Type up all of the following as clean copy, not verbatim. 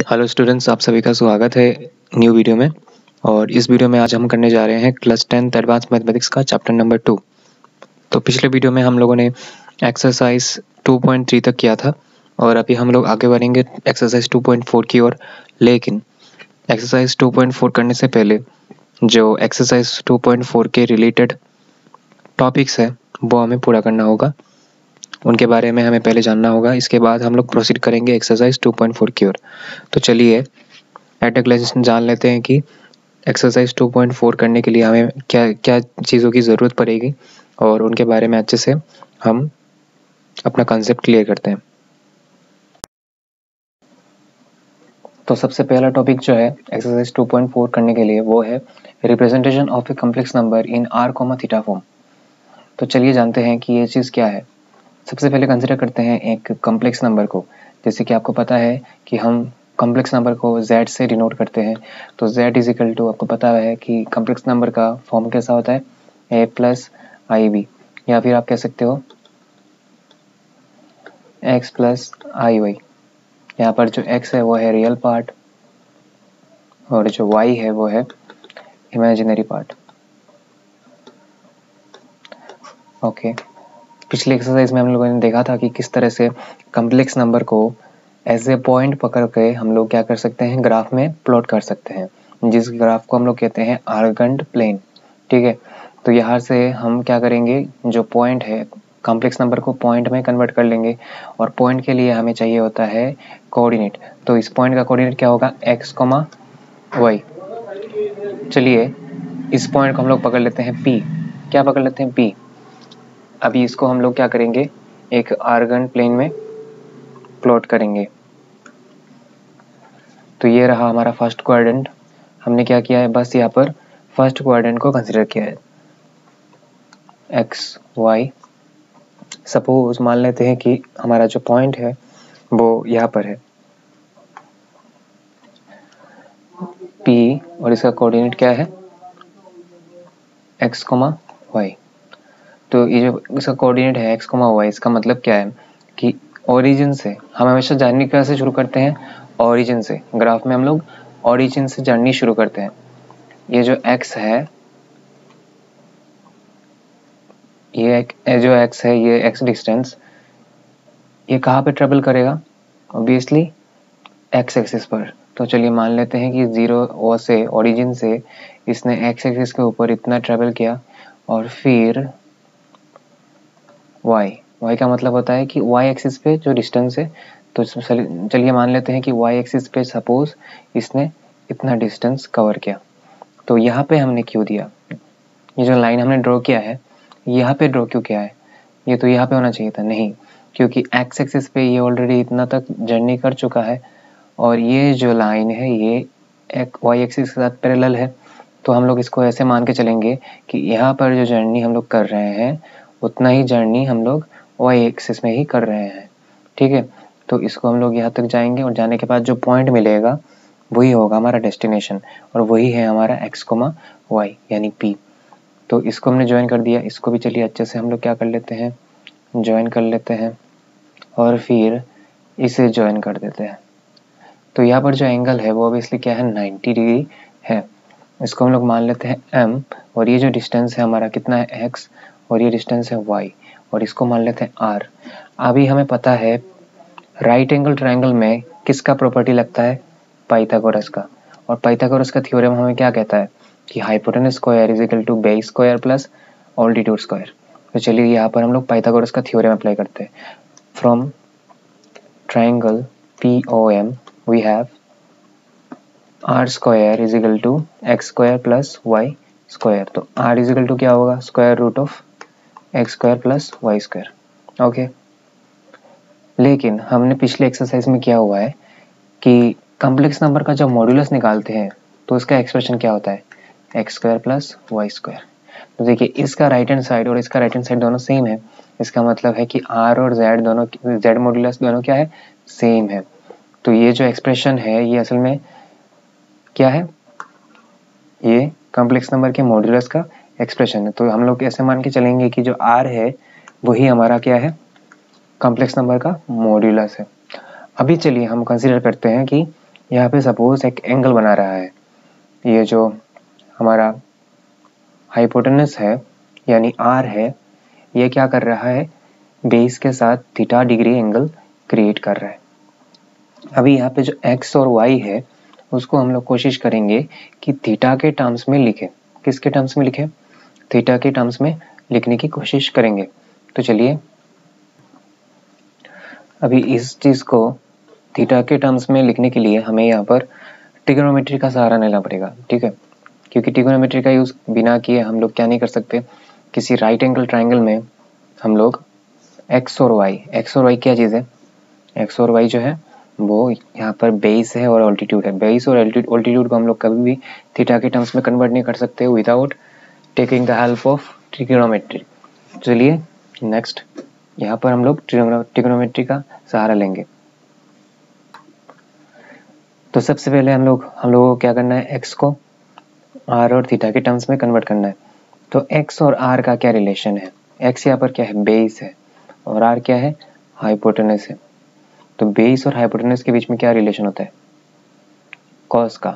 Hello students, आप सभी का स्वागत है न्यू वीडियो में। और इस वीडियो में आज हम करने जा रहे हैं क्लास 10th एडवांस मैथमेटिक्स का चैप्टर नंबर 2। तो पिछले वीडियो में हम लोगों ने एक्सरसाइज 2.3 तक किया था और अभी हम लोग आगे बढ़ेंगे एक्सरसाइज 2.4 की ओर। लेकिन एक्सरसाइज 2.4 करने से पहले जो एक्सरसाइज 2.4 के रिलेटेड टॉपिक्स है वो हमें पूरा करना होगा, उनके बारे में हमें पहले जानना होगा। इसके बाद हम लोग प्रोसीड करेंगे एक्सरसाइज 2.4 की ओर। तो चलिए एट अ ग्लेंस जान लेते हैं कि एक्सरसाइज 2.4 करने के लिए हमें क्या क्या चीज़ों की ज़रूरत पड़ेगी और उनके बारे में अच्छे से हम अपना कॉन्सेप्ट क्लियर करते हैं। तो सबसे पहला टॉपिक जो है एक्सरसाइज 2.4 करने के लिए वो है representation of a complex number in R comma theta form. तो चलिए जानते हैं कि ये चीज़ क्या है। सबसे पहले कंसिडर करते हैं एक कॉम्प्लेक्स नंबर को। जैसे कि आपको पता है कि हम कॉम्प्लेक्स नंबर को z से डिनोट करते हैं। तो z इज इक्वल टू, आपको पता है कि कॉम्प्लेक्स नंबर का फॉर्म कैसा होता है, a प्लस आई बी, या फिर आप कह सकते हो x प्लस आई वाई। यहाँ पर जो x है वो है रियल पार्ट और जो y है वो है इमेजिनरी पार्ट। ओके, पिछले एक्सरसाइज में हम लोगों ने देखा था कि किस तरह से कॉम्प्लेक्स नंबर को एज ए पॉइंट पकड़ के हम लोग क्या कर सकते हैं, ग्राफ में प्लॉट कर सकते हैं, जिस ग्राफ को हम लोग कहते हैं आर्गेंट प्लेन। ठीक है, तो यहाँ से हम क्या करेंगे, जो पॉइंट है कॉम्प्लेक्स नंबर को पॉइंट में कन्वर्ट कर लेंगे और पॉइंट के लिए हमें चाहिए होता है कोऑर्डिनेट। तो इस पॉइंट का कोऑर्डिनेट क्या होगा, x, y। चलिए इस पॉइंट को हम लोग पकड़ लेते हैं p। क्या पकड़ लेते हैं, p। अभी इसको हम लोग क्या करेंगे, एक आर्गेंट प्लेन में प्लॉट करेंगे। तो ये रहा हमारा फर्स्ट क्वाड्रेंट। हमने क्या किया है, बस यहाँ पर फर्स्ट क्वाड्रेंट को कंसीडर किया है, एक्स वाई। सपोज मान लेते हैं कि हमारा जो पॉइंट है वो यहाँ पर है P और इसका कोऑर्डिनेट क्या है, x, y। तो ये जो इसका कोऑर्डिनेट है x, y, इसका मतलब क्या है कि ओरिजिन से हम हमेशा जर्नी कैसे शुरू करते हैं, ओरिजिन से। ग्राफ में हम लोग ओरिजिन से जर्नी शुरू करते हैं। ये जो x है, ये जो x है, ये x डिस्टेंस, ये कहाँ पे ट्रेवल करेगा, ऑब्वियसली x एक्सिस पर। तो चलिए मान लेते हैं कि 0 से ओरिजिन से इसने x एक्सिस के ऊपर इतना ट्रेवल किया और फिर y का मतलब होता है कि y एक्सिस पे जो डिस्टेंस है। तो चलिए मान लेते हैं कि y एक्सिस पे सपोज इसने इतना डिस्टेंस कवर किया। तो यहाँ पे हमने क्यों दिया, ये जो लाइन हमने ड्रॉ किया है यहाँ पे ड्रॉ क्यों किया है, ये तो यहाँ पे होना चाहिए था, नहीं, क्योंकि x एक्सिस पे ये ऑलरेडी इतना तक जर्नी कर चुका है और ये जो लाइन है ये y एक्सिस के साथ पैरेलल है। तो हम लोग इसको ऐसे मान के चलेंगे कि यहाँ पर जो जर्नी हम लोग कर रहे हैं उतना ही जर्नी हम लोग y एक्सिस में ही कर रहे हैं। ठीक है, तो इसको हम लोग यहाँ तक जाएंगे और जाने के बाद जो पॉइंट मिलेगा वही होगा हमारा डेस्टिनेशन और वही है हमारा x, y यानी p। तो इसको हमने ज्वाइन कर दिया, इसको भी चलिए अच्छे से हम लोग क्या कर लेते हैं, ज्वाइन कर लेते हैं और फिर इसे ज्वाइन कर देते हैं। तो यहाँ पर जो एंगल है वो ऑब्वियसली क्या है, 90 डिग्री है। इसको हम लोग मान लेते हैं m और ये जो डिस्टेंस है हमारा कितना है, x और ये डिस्टेंस है y और इसको मान लेते हैं r। अभी हमें पता है राइट एंगल ट्रायंगल में किसका प्रॉपर्टी लगता है, पाइथागोरस का। और पाइथागोरस का थ्योरम हमें क्या कहता है कि hypotenuse square is equal to base square plus altitude square. तो चलिए यहाँ पर हम लोग पाइथागोरस का थ्योरम अप्लाई करते हैं। From triangle POM we have r square is equal to x square plus y square। तो r is equal to क्या होगा, square root of x square plus y square। Okay, लेकिन हमने पिछले exercise में क्या हुआ है कि कॉम्प्लेक्स नंबर का जब मॉड्यूलस निकालते हैं तो इसका एक्सप्रेशन क्या होता है, x square plus y square। तो देखिए इसका राइट हैंड साइड और इसका राइट हैंड साइड दोनों सेम है, इसका मतलब है कि r और z दोनों, z मॉड्यूलस दोनों क्या है, सेम है। तो ये जो एक्सप्रेशन है ये असल में क्या है, ये कॉम्प्लेक्स नंबर के मॉड्यूलस का एक्सप्रेशन है। तो हम लोग ऐसे मान के चलेंगे कि जो r है वही हमारा क्या है, कॉम्प्लेक्स नंबर का मॉड्यूलस है। अभी चलिए हम कंसीडर करते हैं कि यहाँ पे सपोज एक एंगल बना रहा है, ये जो हमारा हाइपोटेनस है यानी आर है, ये क्या कर रहा है, बेस के साथ थीटा डिग्री एंगल क्रिएट कर रहा है। अभी यहाँ पे जो एक्स और वाई है उसको हम लोग कोशिश करेंगे कि थीटा के टर्म्स में लिखें। किसके टर्म्स में लिखें? थीटा के टर्म्स में लिखने की कोशिश करेंगे। तो चलिए अभी इस चीज़ को थीटा के टर्म्स में लिखने के लिए हमें यहाँ पर ट्रिग्नोमेट्री का सहारा लेना पड़ेगा, ठीक है, क्योंकि ट्रिग्नोमेट्री का यूज़ बिना किए हम लोग क्या नहीं कर सकते। किसी राइट एंगल ट्राइंगल में हम लोग एक्स और वाई क्या चीज़ है, एक्स और वाई जो है वो यहाँ पर बेस है और ऑल्टीट्यूड है। बेस और ऑल्टीट्यूड को हम लोग कभी भी थीटा के टर्म्स में कन्वर्ट नहीं कर सकते without taking the help of trigonometry. चलिए नेक्स्ट यहाँ पर हम लोग ट्रिग्नोमेट्री का सहारा लेंगे। तो सबसे पहले हम लोगों को क्या करना है, एक्स को आर और थीटा के टर्म्स में कन्वर्ट करना है। तो एक्स और आर का क्या रिलेशन है, एक्स यहाँ पर क्या है, बेस है, और आर क्या है, हाइपोटेनस है। तो बेस और हाइपोटेनस के बीच में क्या रिलेशन होता है, कॉस का।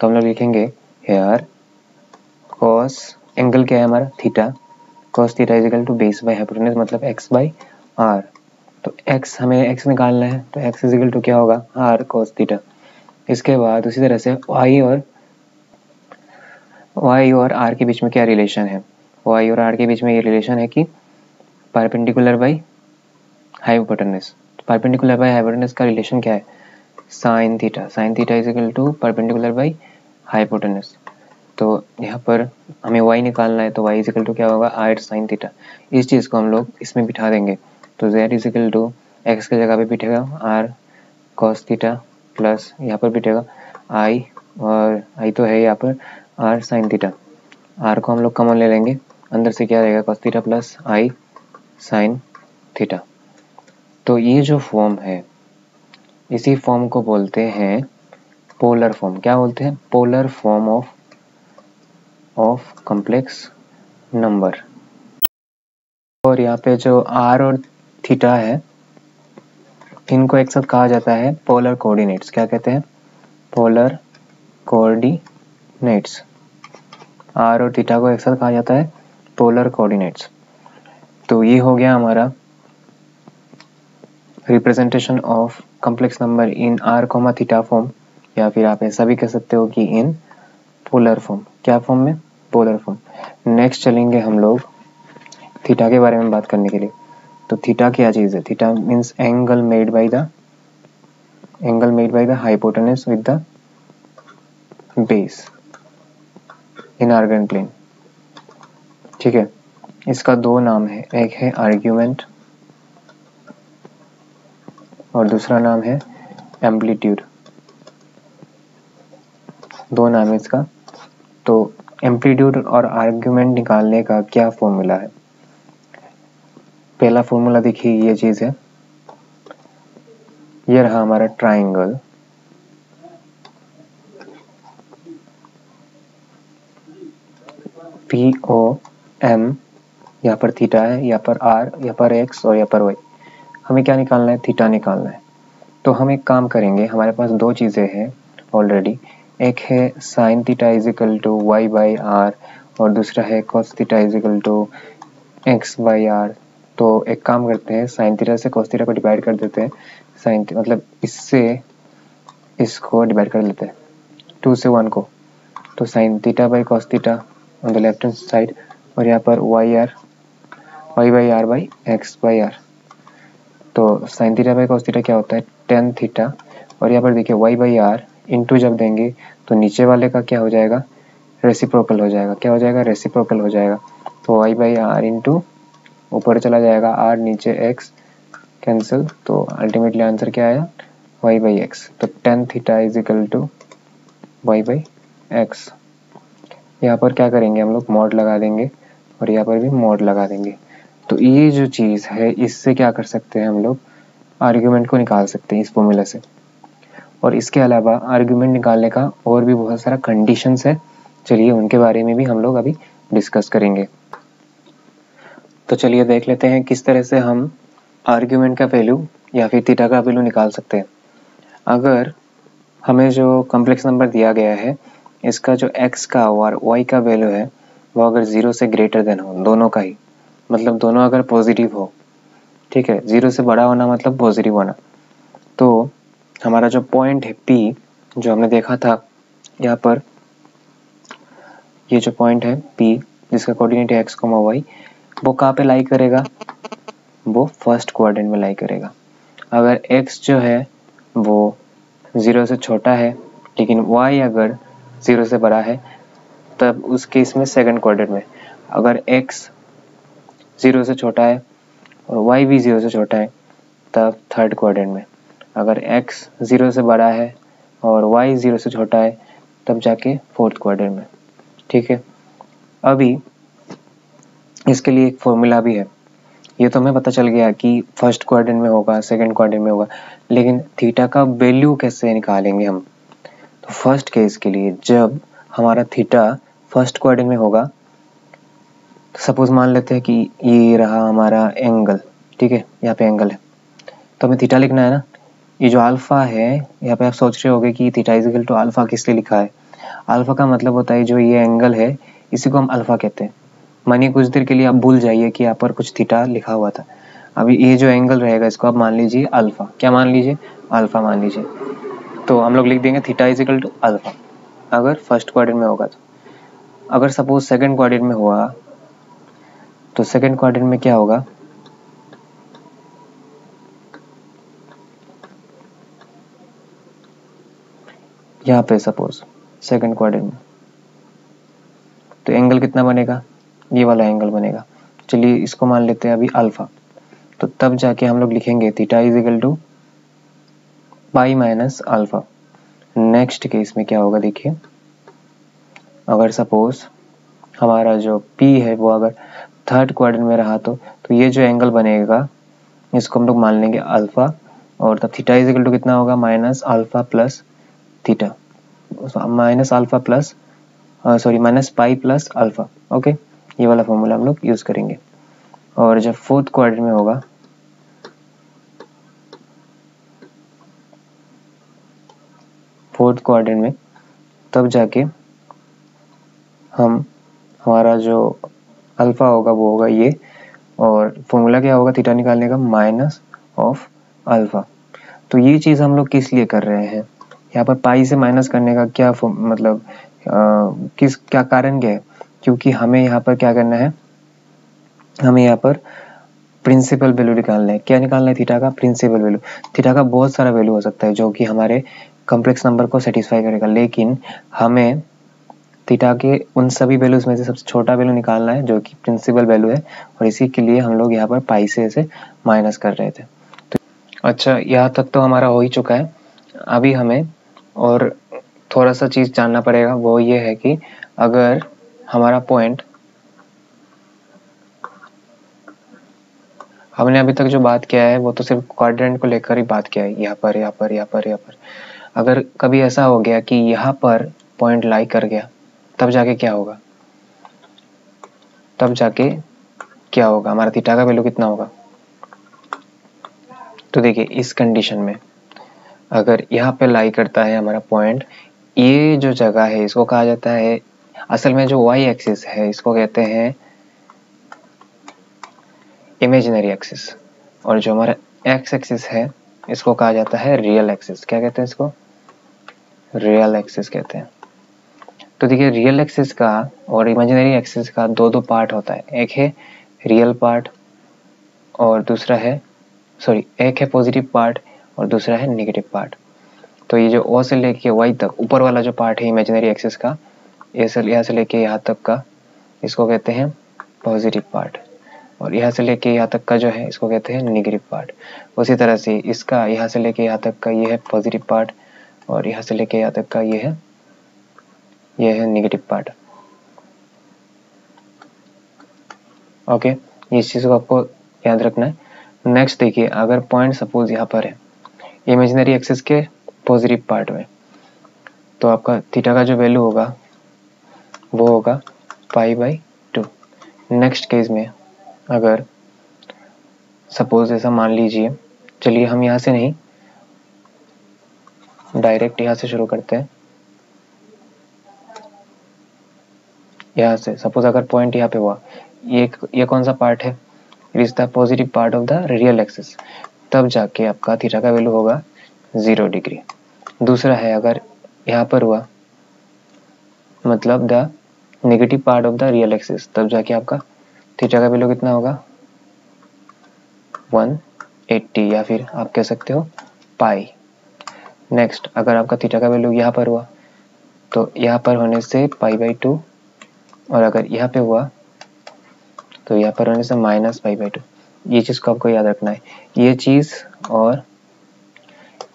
तो हम लोग लिखेंगे हेयर कॉस, एंगल क्या है हमारा, theta, cos theta is equal to base by hypotenuse मतलब एक्स बाय आर। तो एक्स हमें एक्स निकालना है, तो एक्स इज इक्वल टू क्या होगा, आर कॉस थीटा। इसके बाद उसी तरह से वाई और आर के बीच में क्या रिलेशन है, वाई और आर के बीच में ये रिलेशन है कि perpendicular by hypotenuse. Perpendicular by hypotenuse का रिलेशन क्या है, sine theta is equal to perpendicular by hypotenuse. तो यहाँ पर हमें y निकालना है, तो y इज इक्वल टू क्या होगा, आर साइन थीटा। इस चीज़ को हम लोग इसमें बिठा देंगे, तो z is equal to x की जगह पे बिठेगा आर कॉस थीटा प्लस यहाँ पर बिठेगा आई, और आई तो है यहाँ पर आर साइन थीटा। आर को हम लोग कॉमन ले लेंगे, अंदर से क्या रहेगा, cos theta plus i sine theta. तो ये जो फॉर्म है इसी फॉर्म को बोलते हैं पोलर फॉर्म। क्या बोलते हैं, polar form of complex number. और यहाँ पे जो आर और थीटा है इनको एक साथ कहा जाता है पोलर कोऑर्डिनेट्स। क्या कहते हैं, पोलर कोऑर्डिनेट्स। आर और थीटा को एक साथ कहा जाता है पोलर कोऑर्डिनेट्स। तो ये हो गया हमारा representation of complex number in R comma theta form, या फिर आप ऐसा भी कह सकते हो कि इन पोलर फॉर्म। क्या फॉर्म में, पोलर फॉर्म। नेक्स्ट चलेंगे हम लोग थीटा के बारे में बात करने के लिए। तो थीटा क्या चीज़ है, theta means angle made by the hypotenuse with the base in Argand plane, ठीक है। इसका दो नाम है, एक है आर्ग्यूमेंट और दूसरा नाम है एम्पलीट्यूड। दो नाम है इसका। तो एम्पलीट्यूड और आर्ग्यूमेंट निकालने का क्या फॉर्मूला है, पहला फॉर्मूला देखिए ये चीज़ है, ये रहा हमारा ट्राइंगल POM, यहाँ पर थीटा है, यहाँ पर आर, यहाँ पर एक्स और यहाँ पर वाई। हमें क्या निकालना है, थीटा निकालना है। तो हम एक काम करेंगे, हमारे पास दो चीज़ें हैं ऑलरेडी, एक है sine theta is equal to y by r और दूसरा है cos theta is equal to x by r. तो एक काम करते हैं, साइन थीटा से कॉस थीटा को डिवाइड कर देते हैं, साइन मतलब इससे इसको डिवाइड कर लेते हैं 2 से 1 को। तो sine theta by cos theta on the left hand side, और यहाँ पर y by r by x by r. तो sine theta by cos theta क्या होता है, टेन थीटा, और यहाँ पर देखिए वाई बाई आर इंटू जब देंगे तो नीचे वाले का क्या हो जाएगा, रेसिप्रोकल हो जाएगा। क्या हो जाएगा, रेसिप्रोकल हो जाएगा। तो वाई बाई आर इंटू ऊपर चला जाएगा आर, नीचे एक्स कैंसिल, तो अल्टीमेटली आंसर क्या आया, वाई बाई एक्स। तो tan theta is equal to y by x. यहाँ पर क्या करेंगे हम लोग, मॉड लगा देंगे और यहाँ पर भी मॉड लगा देंगे। तो ये जो चीज़ है इससे क्या कर सकते हैं हम लोग, आर्ग्यूमेंट को निकाल सकते हैं इस फॉर्मूला से। और इसके अलावा आर्ग्यूमेंट निकालने का और भी बहुत सारा कंडीशंस है, चलिए उनके बारे में भी हम लोग अभी डिस्कस करेंगे। तो चलिए देख लेते हैं किस तरह से हम आर्ग्यूमेंट का वैल्यू या फिर थीटा का वैल्यू निकाल सकते हैं। अगर हमें जो कॉम्प्लेक्स नंबर दिया गया है इसका जो x का और y का वैल्यू है वो अगर 0 से ग्रेटर देन हो, दोनों का ही मतलब दोनों अगर पॉजिटिव हो, ठीक है, 0 से बड़ा होना मतलब पॉजिटिव होना, तो हमारा जो पॉइंट है P जो हमने देखा था यहाँ पर, ये जो पॉइंट है P जिसका कोऑर्डिनेट है x, y, वो कहाँ पे लाई करेगा, वो फर्स्ट क्वाड्रेंट में लाई करेगा। अगर x जो है वो 0 से छोटा है लेकिन y अगर 0 से बड़ा है तब उस केस में सेकंड क्वाड्रेंट में। अगर x 0 से छोटा है और y भी 0 से छोटा है तब थर्ड क्वाड्रेंट में। अगर x 0 से बड़ा है और y 0 से छोटा है तब जाके फोर्थ क्वाड्रेंट में। ठीक है, अभी इसके लिए एक फॉर्मूला भी है। ये तो हमें पता चल गया कि फर्स्ट क्वाड्रेंट में होगा, सेकंड क्वाड्रेंट में होगा, लेकिन थीटा का वैल्यू कैसे निकालेंगे हम? तो फर्स्ट केस के लिए जब हमारा थीटा फर्स्ट क्वाड्रेंट में होगा, सपोज मान लेते हैं कि ये रहा हमारा एंगल, ठीक है, यहाँ पे एंगल है तो हमें थीटा लिखना है ना। ये जो अल्फा है, यहाँ पे आप सोच रहे होंगे कि theta is equal to alpha किस लिए लिखा है। अल्फा का मतलब होता है जो ये एंगल है इसी को हम अल्फा कहते हैं। मानिए कुछ देर के लिए आप भूल जाइए कि यहाँ पर कुछ थीटा लिखा हुआ था। अभी ये जो एंगल रहेगा इसको आप मान लीजिए अल्फा, क्या मान लीजिए, अल्फा मान लीजिए। तो हम लोग लिख देंगे theta is equal to alpha अगर फर्स्ट क्वाड्रेंट में होगा। तो अगर सपोज सेकंड क्वाड्रेंट में हुआ तो सेकंड क्वाड्रेंट में क्या होगा, यहाँ पे सपोज सेकंड क्वाड्रेंट में तो एंगल कितना बनेगा, ये वाला एंगल बनेगा। चलिए इसको मान लेते हैं अभी अल्फा, तो तब जाके हम लोग लिखेंगे theta is equal to pi minus alpha. Next case में क्या होगा देखिए, अगर सपोज हमारा जो P है वो अगर थर्ड क्वाड्रेंट में रहा तो ये जो एंगल बनेगा इसको हम लोग मान लेंगे अल्फा, और तब थीटा इज इक्वल टू कितना होगा, minus alpha plus theta, minus alpha plus sorry minus pi plus alpha. Okay, ये वाला फॉर्मूला हम लोग यूज करेंगे। और जब फोर्थ क्वाड्रेंट में होगा फोर्थ क्वाड्रेंट में तब जाके हम हमारा जो अल्फा होगा वो होगा ये, और फॉर्मूला क्या होगा थीटा निकालने का, माइनस ऑफ अल्फा। तो ये चीज़ हम लोग किस लिए कर रहे हैं, यहाँ पर पाई से माइनस करने का क्या मतलब किस क्या कारण क्या है, क्योंकि हमें यहाँ पर क्या करना है, हमें यहाँ पर प्रिंसिपल वैल्यू निकालना है। क्या निकालना है, थीटा का प्रिंसिपल वैल्यू। थीटा का बहुत सारा वैल्यू हो सकता है जो कि हमारे कॉम्प्लेक्स नंबर को सेटिस्फाई करेगा, लेकिन हमें थीटा के उन सभी वैल्यूज में से सबसे छोटा वैल्यू निकालना है जो कि प्रिंसिपल वैल्यू है, और इसी के लिए हम लोग यहाँ पर पाई से इसे माइनस कर रहे थे। तो अच्छा, यहाँ तक तो हमारा हो ही चुका है। अभी हमें और थोड़ा सा चीज़ जानना पड़ेगा, वो ये है कि अगर हमारा पॉइंट, हमने अभी तक जो बात किया है वो तो सिर्फ क्वाड्रेंट को लेकर ही बात किया है, यहाँ पर यहाँ पर यहाँ पर यहाँ पर। अगर कभी ऐसा हो गया कि यहाँ पर पॉइंट लाई कर गया तब जाके क्या होगा, तब जाके क्या होगा, हमारा थीटा का वैल्यू कितना होगा। तो देखिए इस कंडीशन में अगर यहाँ पे लाई करता है हमारा पॉइंट, ये जो जगह है इसको कहा जाता है, असल में जो y एक्सिस है इसको कहते हैं इमेजिनरी एक्सिस, और जो हमारा x एक्सिस है इसको कहा जाता है रियल एक्सिस। क्या कहते हैं इसको, रियल एक्सिस कहते हैं। तो देखिए रियल एक्सिस का और इमेजिनरी एक्सिस का दो दो पार्ट होता है, एक है रियल पार्ट और दूसरा है एक है पॉजिटिव पार्ट और दूसरा है नेगेटिव पार्ट। तो ये जो O से लेके Y तक ऊपर वाला जो पार्ट है इमेजिनरी एक्सिस का, यहाँ से लेके यहाँ तक का इसको कहते हैं पॉजिटिव पार्ट, और यहाँ से लेके यहाँ तक का जो है इसको कहते हैं नेगेटिव पार्ट। उसी तरह से इसका यहाँ से लेके यहाँ तक का ये है पॉजिटिव पार्ट, और यहाँ से लेके यहाँ तक का ये है नेगेटिव पार्ट। ओके, इस चीज़ को आपको याद रखना है। नेक्स्ट देखिए, अगर पॉइंट सपोज यहाँ पर है इमेजिनरी एक्सिस के पॉजिटिव पार्ट में, तो आपका थीटा का जो वैल्यू होगा वो होगा π/2। नेक्स्ट केस में अगर सपोज ऐसा मान लीजिए, चलिए हम यहाँ से नहीं, डायरेक्ट यहाँ से शुरू करते हैं। यहाँ से सपोज अगर पॉइंट यहाँ पे हुआ, ये कौन सा पार्ट है, it is the positive part of the real axis, तब जाके आपका थीटा का वैल्यू होगा 0 डिग्री। दूसरा है अगर यहाँ पर हुआ, मतलब the negative part of the real axis, तब जाके आपका थीटा का वैल्यू कितना होगा 180, या फिर आप कह सकते हो पाई। नेक्स्ट अगर आपका थीटा का वैल्यू यहाँ पर हुआ तो यहाँ पर होने से π/2, और अगर यहाँ पे हुआ तो यहाँ पर होने से -π/2। ये चीज़ को आपको याद रखना है, ये चीज़ और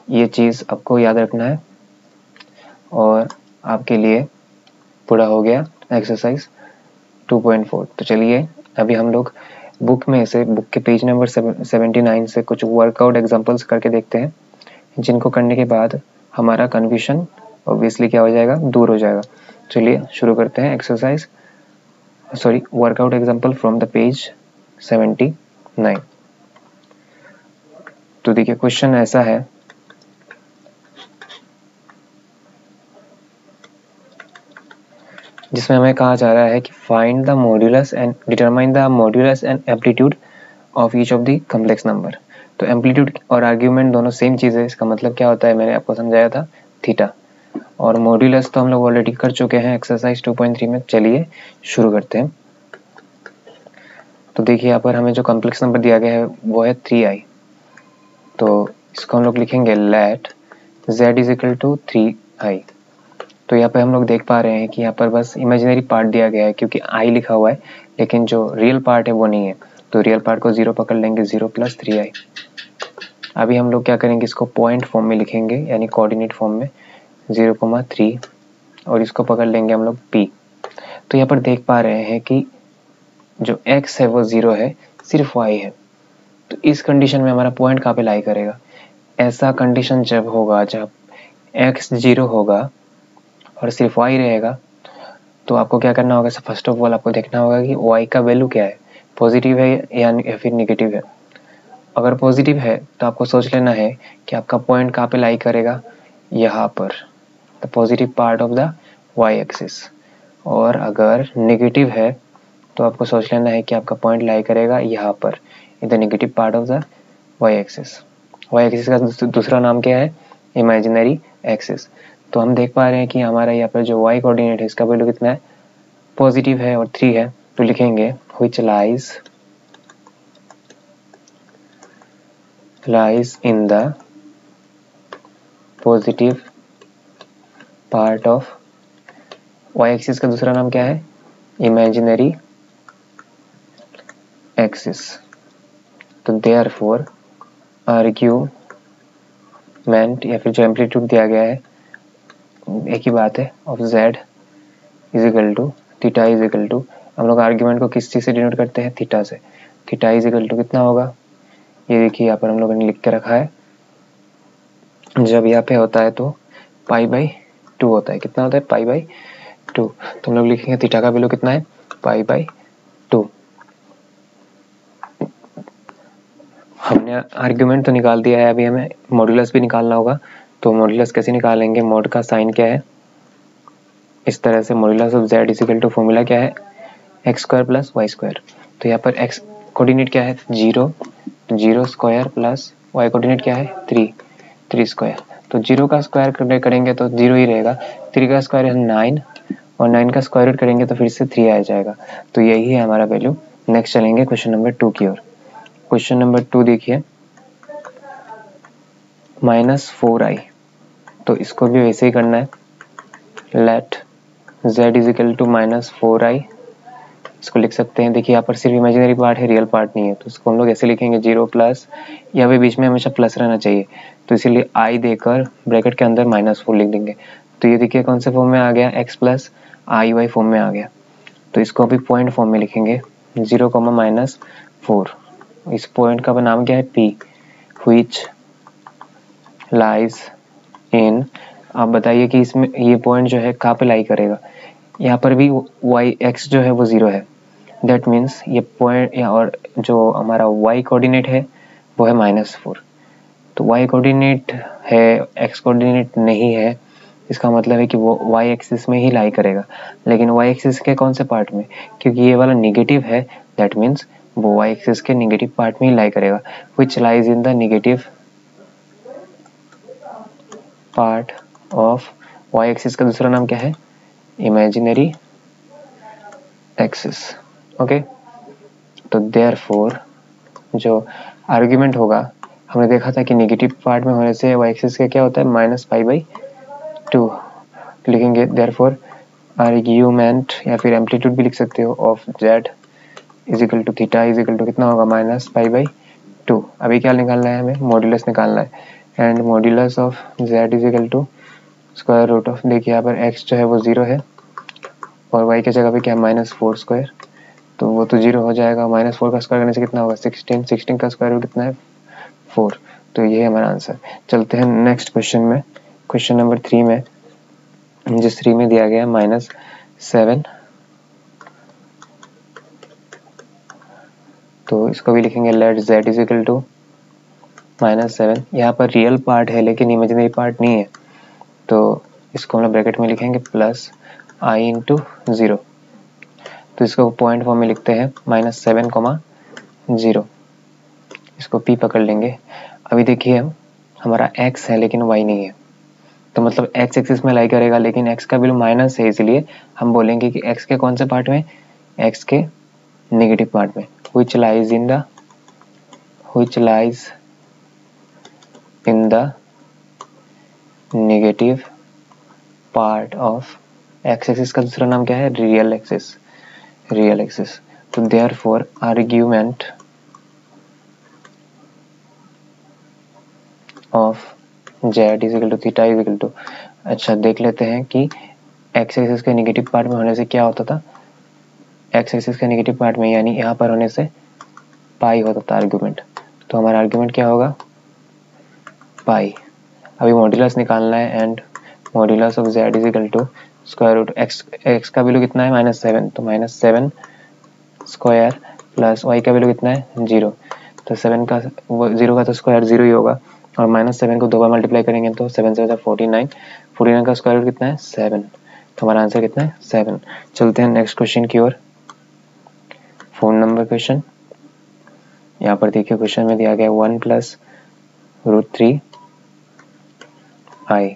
ये चीज़ आपको याद रखना है। और आपके लिए पूरा हो गया एक्सरसाइज 2.4। तो चलिए अभी हम लोग बुक में से, बुक के पेज नंबर 79 से कुछ वर्कआउट एग्जांपल्स करके देखते हैं, जिनको करने के बाद हमारा कन्फ्यूजन ऑब्वियसली क्या हो जाएगा, दूर हो जाएगा। चलिए शुरू करते हैं exercise, sorry workout example from the page 79। तो देखिए क्वेश्चन ऐसा है, जिसमें हमें कहा जा रहा है कि find the modulus and determine the modulus and amplitude of each of the complex number. तो एम्पलीट्यूड और आर्ग्यूमेंट दोनों सेम चीज़ है। इसका मतलब क्या होता है, मैंने आपको समझाया था, थीटा। और मॉड्यूलस तो हम लोग ऑलरेडी कर चुके हैं एक्सरसाइज 2.3 में। चलिए शुरू करते हैं। तो देखिए यहाँ पर हमें जो कॉम्प्लेक्स नंबर दिया गया है वो है 3i। तो इसको हम लोग लिखेंगे let z is equal to 3i। तो यहाँ पे हम लोग देख पा रहे हैं कि यहाँ पर बस इमेजिनरी पार्ट दिया गया है, क्योंकि i लिखा हुआ है, लेकिन जो रियल पार्ट है वो नहीं है। तो रियल पार्ट को 0 पकड़ लेंगे, 0 + 3i। अभी हम लोग क्या करेंगे, इसको पॉइंट फॉर्म में लिखेंगे, यानी कोऑर्डिनेट फॉर्म में 0,3, और इसको पकड़ लेंगे हम लोग p। तो यहाँ पर देख पा रहे हैं कि जो x है वो 0 है, सिर्फ y है। तो इस कंडीशन में हमारा पॉइंट कहाँ पे लाई करेगा, ऐसा कंडीशन जब होगा जब x 0 होगा और सिर्फ y रहेगा, तो आपको क्या करना होगा, फर्स्ट ऑफ ऑल आपको देखना होगा कि y का वैल्यू क्या है, पॉजिटिव है या फिर नेगेटिव है। अगर पॉजिटिव है तो आपको सोच लेना है कि आपका पॉइंट कहाँ पे लाई करेगा, यहाँ पर, the positive part of the y axis. और अगर नेगेटिव है तो आपको सोच लेना है कि आपका पॉइंट लाई करेगा यहाँ पर, in the negative part of the y axis. y axis का दूसरा नाम क्या है, इमेजिनरी एक्सिस। तो हम देख पा रहे हैं कि हमारा यहाँ पर जो y कोऑर्डिनेट है इसका वैल्यू कितना है, पॉजिटिव है और 3 है। तो लिखेंगे which lies in the positive part of y axis का दूसरा नाम क्या है, इमेजिनरी एक्सिस। तो देयरफॉर आर्ग्यूमेंट या फिर जो एम्पलीट्यूड दिया गया है एक ही बात है, of z is equal to theta is equal to, हम लोग आर्ग्यूमेंट को किस चीज़ से डिनोट करते हैं, थीटा से। थीटा इज इक्वल टू कितना होगा, ये देखिए यहाँ पर हम लोगों ने लिख के रखा है, जब यहाँ पे होता है तो π/2 होता है। कितना होता है, π/2। तो हम लोग लिखेंगे थीटा का वैल्यू कितना है, π/2। हमने आर्ग्यूमेंट तो निकाल दिया है, अभी हमें मॉड्यूलस भी निकालना होगा। तो मॉड्यूलस कैसे निकालेंगे, मॉड का साइन क्या है, इस तरह से modulus of z is equal to formula क्या है, x² + y²। तो यहाँ पर x कोऑर्डिनेट क्या है 0, 0² + y कोऑर्डिनेट क्या है 3² तो 0 का स्क्वायर करेंगे तो 0 ही रहेगा, 3 का स्क्वायर है 9, और 9 का स्क्वायर रूट करेंगे तो फिर से 3 आ जाएगा। तो यही है हमारा वैल्यू। नेक्स्ट चलेंगे क्वेश्चन नंबर 2 की ओर। क्वेश्चन नंबर 2 देखिए, -4i। तो इसको भी वैसे ही करना है, let z is equal to -4i। इसको लिख सकते हैं, देखिए यहाँ पर सिर्फ इमेजिनरी पार्ट है, रियल पार्ट नहीं है। तो इसको हम लोग ऐसे लिखेंगे 0+, यहाँ पे बीच में हमेशा प्लस रहना चाहिए, तो इसीलिए i देकर ब्रैकेट के अंदर -4 लिख देंगे। तो ये देखिए कौन से फॉर्म में आ गया, x + i y फॉर्म में आ गया। तो इसको अभी पॉइंट फॉर्म में लिखेंगे 0, -4। इस पॉइंट का नाम क्या है, p, which lies in, आप बताइए कि इसमें ये पॉइंट जो है कहाँ पे लाई करेगा। यहाँ पर भी y x जो है वो 0 है, दैट मीन्स ये पॉइंट, और जो हमारा y कोऑर्डिनेट है वो है -4। तो y कोऑर्डिनेट है, x कोऑर्डिनेट नहीं है, इसका मतलब है कि वो y एक्सिस में ही लाई करेगा। लेकिन y एक्सिस के कौन से पार्ट में, क्योंकि ये वाला निगेटिव है, दैट मीन्स वो y एक्सिस के निगेटिव पार्ट में ही लाई करेगा, विच lies in the negative part of y axis का दूसरा नाम क्या है, इमेजिनरी एक्सिस। ओके, तो देयरफॉर जो आर्ग्यूमेंट होगा, हमने देखा था कि निगेटिव पार्ट में होने से y एक्सिस का क्या होता है, -π/2 लिखेंगे। देयरफॉर आर्ग्यूमेंट या फिर एम्पलीट्यूड भी लिख सकते हो of z is equal to theta is equal to कितना होगा, -π/2। अभी क्या निकालना है, हमें मॉड्यूलस निकालना है, and modulus of z is equal to square root of, देखिए यहाँ पर x जो है वो 0 है और y की जगह पे क्या है, -4 स्क्वायर, तो वो तो 0 हो जाएगा। -4 का स्क्वायर करने से कितना होगा, 16 का स्क्वायर रूट कितना है, 4। तो ये है हमारा आंसर। चलते हैं नेक्स्ट क्वेश्चन में, क्वेश्चन नंबर 3 में, जिस 3 में दिया गया -7, तो इसको भी लिखेंगे लेट z इजिकल टू -7। यहाँ पर रियल पार्ट है लेकिन इमेजिनरी पार्ट नहीं है, तो इसको हम ब्रैकेट में लिखेंगे प्लस i इंटू 0। तो इसको पॉइंट फॉर्म में लिखते हैं -7, 0। इसको p पकड़ लेंगे। अभी देखिए हमारा x है लेकिन y नहीं है, तो मतलब x एक्सिस में लाई करेगा, लेकिन x का वैल्यू माइनस है, इसलिए हम बोलेंगे कि x के कौन से पार्ट में, x के नेगेटिव पार्ट में, which lies in the negative part of x axis का दूसरा नाम क्या है, रियल एक्सिस। तो therefore argument of z is equal to theta is equal to, अच्छा देख लेते हैं कि x एक्सिस के नेगेटिव पार्ट में होने से क्या होता था, x एक्सिस के नेगेटिव पार्ट में यानी यहाँ पर होने से पाई होता था आर्ग्यूमेंट। तो हमारा आर्ग्यूमेंट क्या होगा, पाई। अभी मॉड्यूलस निकालना है, and modulus of z is equal to square root x का वैल्यू कितना है, -7, तो -7 स्क्वायर प्लस y का वैल्यू कितना है, 0। तो 7 का 0 का तो स्क्वायर 0 ही होगा, और -7 को 2 बार मल्टीप्लाई करेंगे तो 7 से 49, 49 का स्क्वायर रूट कितना है, 7। तो हमारा आंसर कितना है, 7। चलते हैं नेक्स्ट क्वेश्चन की ओर, 4 नंबर क्वेश्चन। यहाँ पर देखिए क्वेश्चन में दिया गया 1 + √3i,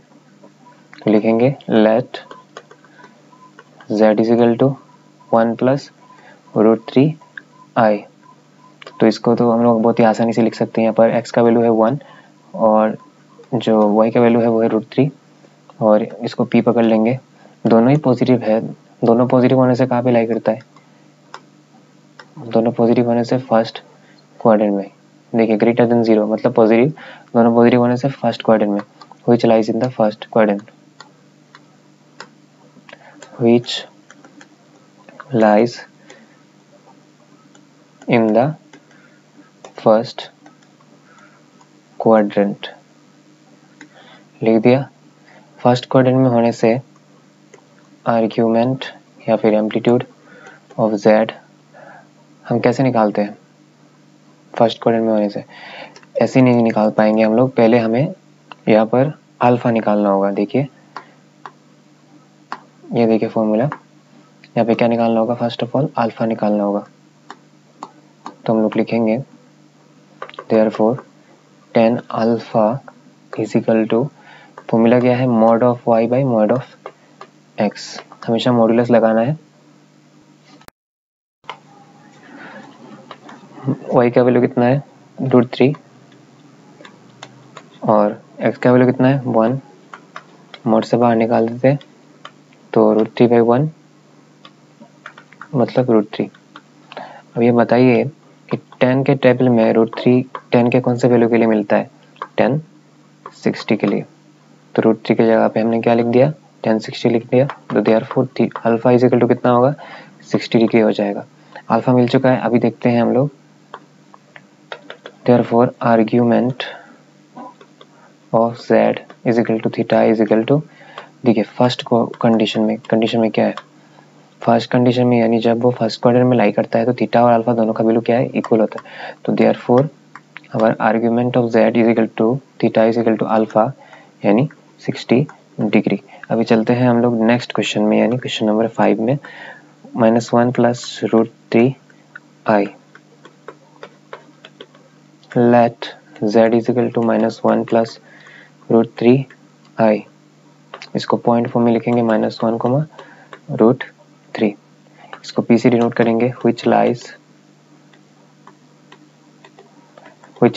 लिखेंगे let z is equal to 1 + √3i। तो इसको तो हम लोग बहुत ही आसानी से लिख सकते हैं। यहाँ पर x का वैल्यू है 1 और जो y का वैल्यू है वो है √3, और इसको p पकड़ लेंगे। दोनों ही पॉजिटिव है, दोनों पॉजिटिव होने से कहाँ पे लाई करता है, दोनों पॉजिटिव होने से फर्स्ट क्वाड्रेंट में। देखिए ग्रेटर देन 0 मतलब पॉजिटिव, दोनों पॉजिटिव होने से फर्स्ट क्वाड्रेंट में, which lies in the first quadrant, which lies in the first quadrant। लिख दिया। फर्स्ट क्वाड्रेंट में होने से आर्ग्यूमेंट या फिर एम्पलीट्यूड ऑफ z हम कैसे निकालते हैं, फर्स्ट क्वाड्रेंट में होने से ऐसे नहीं निकाल पाएंगे हम लोग, पहले हमें यहाँ पर अल्फा निकालना होगा। देखिए ये देखिए फॉर्मूला, यहाँ पे क्या निकालना होगा, फर्स्ट ऑफ ऑल अल्फा निकालना होगा। तो हम लोग लिखेंगे therefore tan alpha is equal to, formula क्या है, mod of y by mod of x, हमेशा मॉड्यूलस लगाना है। y का वैल्यू कितना है, √3, और x का वैल्यू कितना है, 1, मॉड से बाहर निकाल देते तो √3/1 मतलब √3। अब ये बताइए कि tan के टेबल में √3 tan के कौन से वैल्यू के लिए मिलता है, tan 60 के लिए। तो √3 की जगह पे हमने क्या लिख दिया, tan 60 लिख दिया। तो देयरफॉर अल्फा इजिकल टू कितना होगा, 60 डिग्री हो जाएगा। अल्फा मिल चुका है, अभी देखते हैं हम लोग। Therefore argument of z is equal to theta is equal to, देखिए फर्स्ट कंडीशन में क्या है, फर्स्ट कंडीशन में यानी जब वो फर्स्ट क्वाड्रेंट में लाई करता है तो थीटा और अल्फा दोनों का वैल्यू क्या है, इक्वल होता है। तो therefore our argument of z is equal to theta is equal to alpha यानी 60 डिग्री। अभी चलते हैं हम लोग नेक्स्ट क्वेश्चन में यानी क्वेश्चन नंबर 5 में। -1 plus √3 i let z is equal to -1 plus √3 i। इसको पॉइंट फॉर्म में लिखेंगे -1, √3। इसको p से डिनोट करेंगे which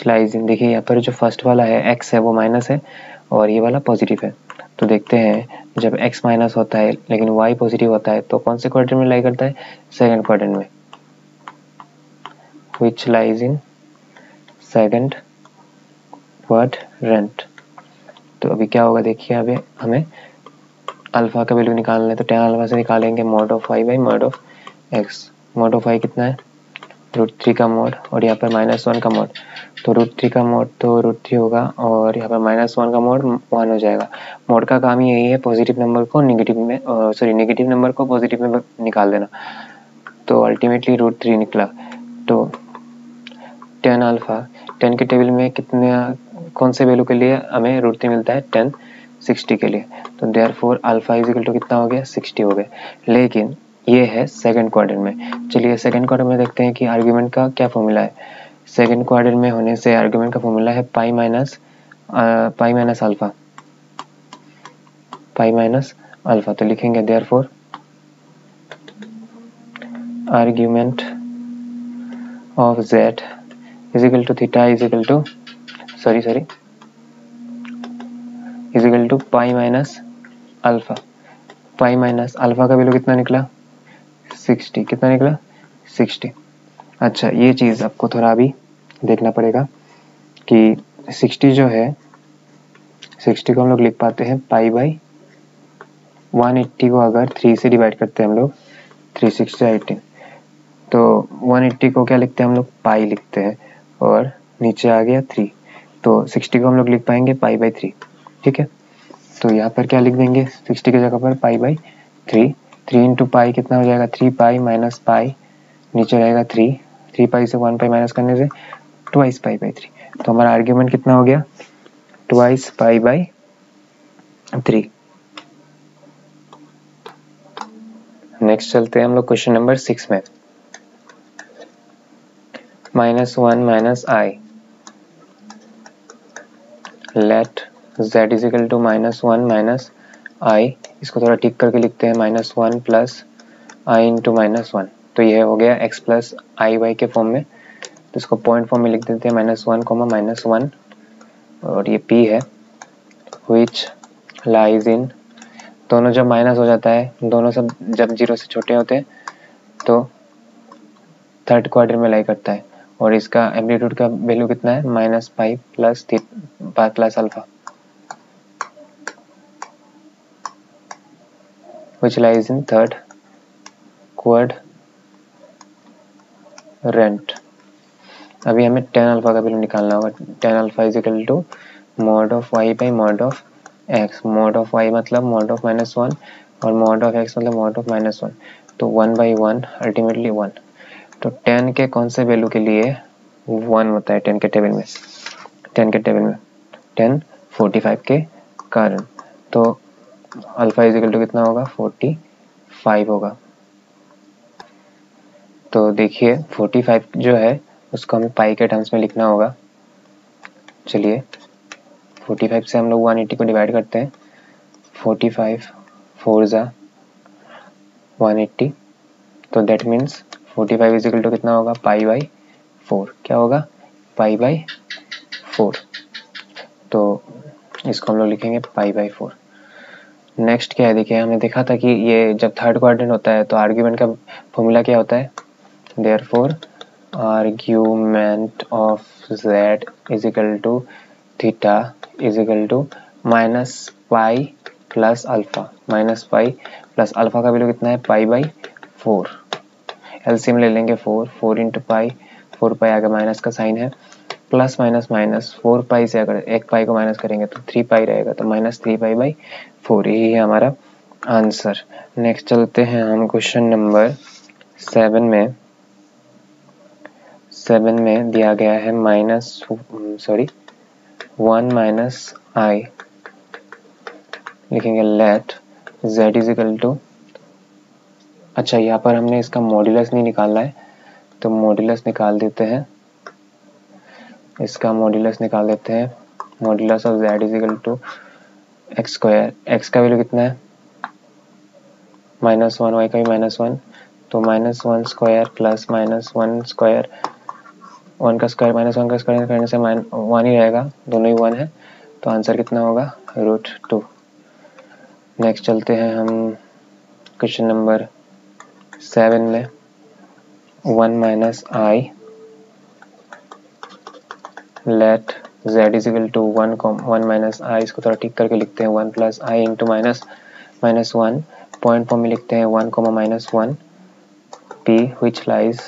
lies in। देखिए यहाँ पर जो फर्स्ट वाला है x है वो माइनस है और ये वाला पॉजिटिव है। तो देखते हैं जब x माइनस होता है लेकिन y पॉजिटिव होता है तो कौन से क्वाड्रेंट में लाई करता है? सेकंड क्वाड्रेंट में। which lies in second quadrant. तो अभी क्या होगा देखिए, अभी हमें अल्फा का वैल्यू निकालना है तो tan अल्फा से निकालेंगे mod of y by mod of x। mod of y कितना है? √3 का मोड और यहाँ पर -1 का मोड। तो √3 का मोड तो √3 होगा और यहाँ पर -1 का मोड 1 हो जाएगा। मोड का काम ही यही है पॉजिटिव नंबर को नेगेटिव में नेगेटिव नंबर को पॉजिटिव में निकाल देना। तो अल्टीमेटली √3 निकला। तो tan अल्फा, tan के टेबल में कितने कौन से वैल्यू के लिए हमें √3 मिलता है? tan 60 के लिए। तो therefore alpha is equal to कितना हो गया? 60 हो गया। लेकिन ये है सेकंड क्वाड्रेंट में। चलिए सेकंड क्वाड्रेंट में देखते हैं कि आर्ग्यूमेंट का क्या फॉर्मूला है। सेकंड क्वाड्रेंट में होने से आर्ग्यूमेंट का फॉर्मूला है पाई माइनस अल्फा। तो लिखेंगे therefore argument of z is equal to theta is equal to pi minus alpha. Pi minus alpha का वैल्यू कितना निकला? 60। कितना निकला? 60। अच्छा, ये चीज़ आपको थोड़ा अभी देखना पड़ेगा कि 60 जो है 60 को हम लोग लिख पाते हैं पाई बाई 180 को अगर 3 से डिवाइड करते हैं हम लोग 3 6 18, तो 180 को क्या लिखते हैं हम लोग? पाई लिखते हैं और नीचे आ गया 3। तो 60 को हम लोग लिख पाएंगे पाई बाई 3। ठीक है, तो यहाँ पर क्या लिख देंगे? 60 की जगह पर पाई बाई 3। 3 इंटू पाई कितना हो जाएगा? 3 पाई माइनस पाई, नीचे रहेगा 3। 3 पाई से 1 पाई माइनस करने से ट्वाइस पाई बाई 3। तो हमारा आर्ग्यूमेंट कितना हो गया? Twice pi by 3। नेक्स्ट चलते हैं हम लोग क्वेश्चन नंबर 6 में। -1 minus i let z is equal to -1 minus i. इसको थोड़ा ठीक करके लिखते हैं -1 प्लस आई इंटू -1। तो यह हो गया x प्लस आई वाई के फॉर्म में। तो इसको पॉइंट फॉर्म में लिख देते हैं -1, -1 और ये p है which lies in। दोनों जब माइनस हो जाता है, दोनों सब जब 0 से छोटे होते हैं तो थर्ड क्वाड्रेंट में लाई करता है और इसका एम्पलीट्यूड का वैल्यू कितना है? -पाई plus alpha which lies in third quadrant। अभी हमें tan अल्फा का वैल्यू निकालना होगा। tan alpha is equal to mod of y by mod of x। mod of y मतलब mod ऑफ -1 और mod ऑफ x मतलब mod ऑफ -1। तो 1/1 ultimately 1। तो tan के कौन से वैल्यू के लिए 1 होता है? tan के टेबल में 10 45 के कारण। तो अल्फा इज इक्वल टू कितना होगा? 45 होगा। तो देखिए 45 जो है उसको हमें पाई के टर्म्स में लिखना होगा। चलिए 45 से हम लोग 180 को डिवाइड करते हैं। 45 4 ज़ा 180। तो that means 45 is equal to कितना होगा? Pi by 4। क्या होगा? Pi by 4। तो इसको हम लोग लिखेंगे पाई बाई 4। नेक्स्ट क्या है देखिए, हमने देखा था कि ये जब थर्ड क्वाड्रेंट होता है तो आर्ग्यूमेंट का फॉर्मूला क्या होता है? Therefore argument of z is equal to theta is equal to -pi plus alpha. -Pi plus alpha का वैल्यू कितना है? पाई बाई 4। एलसीएम ले लेंगे 4 इंटू पाई, 4 पाई आगे माइनस का साइन है, प्लस माइनस 4 पाई से अगर एक पाई को माइनस करेंगे तो 3 पाई रहेगा। तो -3 पाई बाई 4 यही है हमारा आंसर। नेक्स्ट चलते हैं हम क्वेश्चन नंबर 7 में। 7 में दिया गया है 1 माइनस आई, लिखेंगे let z is equal to, अच्छा यहाँ पर हमने इसका मॉड्यूलस नहीं निकाला है तो मॉड्यूलस निकाल देते हैं, इसका मॉड्यूलस निकाल देते हैं। Modulus of z is equal to x square, x का वैल्यू कितना है -1, वाई का भी -1, तो -1 स्क्वायर प्लस -1 स्क्वायर, 1 का स्क्वायर -1 का स्क्वायर करने से 1 ही रहेगा, दोनों ही 1 है, तो आंसर कितना होगा √2। नेक्स्ट चलते हैं हम क्वेश्चन नंबर 7 में, 1 minus i let z is equal to 1 minus i, इसको थोड़ा ठीक करके लिखते हैं 1 plus i into -1, point form में लिखते हैं 1, -1 p which lies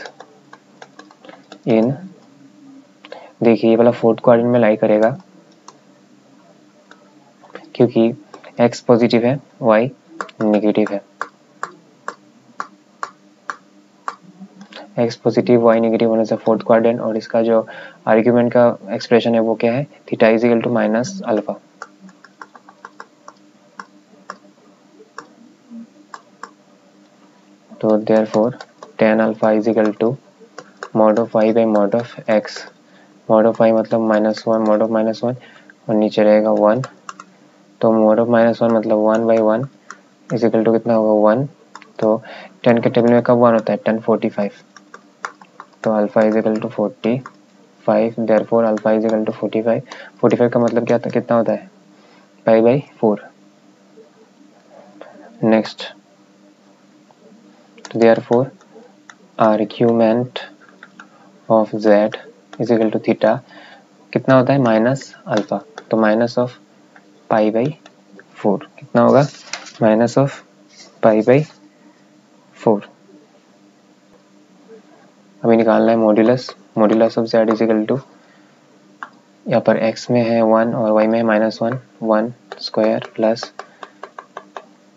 in, देखिए ये वाला फोर्थ क्वाड्रेंट में लाई करेगा क्योंकि x पॉजिटिव है y नेगेटिव है, x पॉजिटिव y नेगेटिव होने से फोर्थ क्वाड्रेंट, और इसका जो आर्ग्यूमेंट का एक्सप्रेशन है वो क्या है, theta is equal to minus alpha. तो therefore tan alpha is equal to mod of y by mod of x, mod of y मतलब -1 mod ऑफ -1 और नीचे रहेगा 1, तो mod ऑफ -1 मतलब 1 बाई 1 इज इक्वल टू कितना होगा 1, तो 10 के टेबल में कब 1 होता है 10 45, तो alpha is equal to 45, therefore alpha is equal to 45 का मतलब क्या था, कितना होता है π/4। नेक्स्ट, तो therefore argument of z is equal to theta कितना होता है माइनस अल्फा, तो माइनस ऑफ π/4 कितना होगा, माइनस ऑफ π/4। अभी निकालना है modulus of z is equal to, यहाँ पर x में है 1 और y में है -1, 1 स्क्वायर प्लस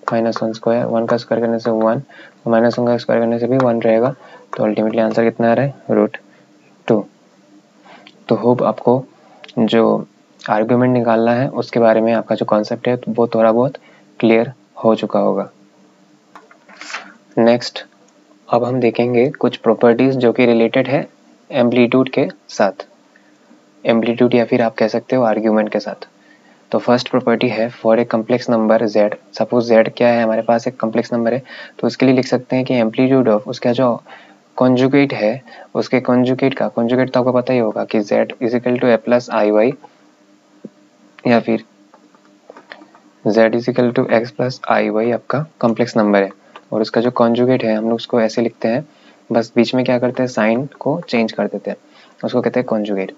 -1 स्क्वायर, 1 का स्क्वायर करने से 1, -1 का स्क्वायर करने से भी 1 रहेगा, तो अल्टीमेटली आंसर कितना आ रहा है √2। तो होप आपको जो आर्ग्यूमेंट निकालना है उसके बारे में आपका जो कॉन्सेप्ट है वो थोड़ा बहुत क्लियर हो चुका होगा। नेक्स्ट, अब हम देखेंगे कुछ प्रॉपर्टीज जो कि रिलेटेड है एम्पलीट्यूड के साथ, एम्पलीट्यूड या फिर आप कह सकते हो आर्ग्यूमेंट के साथ। तो फर्स्ट प्रॉपर्टी है for a complex number z, suppose z क्या है, हमारे पास एक कम्प्लेक्स नंबर है, तो उसके लिए लिख सकते हैं कि एम्पलीट्यूड ऑफ उसका जो कॉन्जुगेट है, उसके कॉन्जुगेट तो आपको पता ही होगा कि z is equal to a plus i y, या फिर z is equal to x plus i y आपका कॉम्प्लेक्स नंबर है, और उसका जो कॉन्जुगेट है हम लोग उसको ऐसे लिखते हैं, बस बीच में क्या करते हैं साइन को चेंज कर देते हैं, उसको कहते हैं कॉन्जुगेट।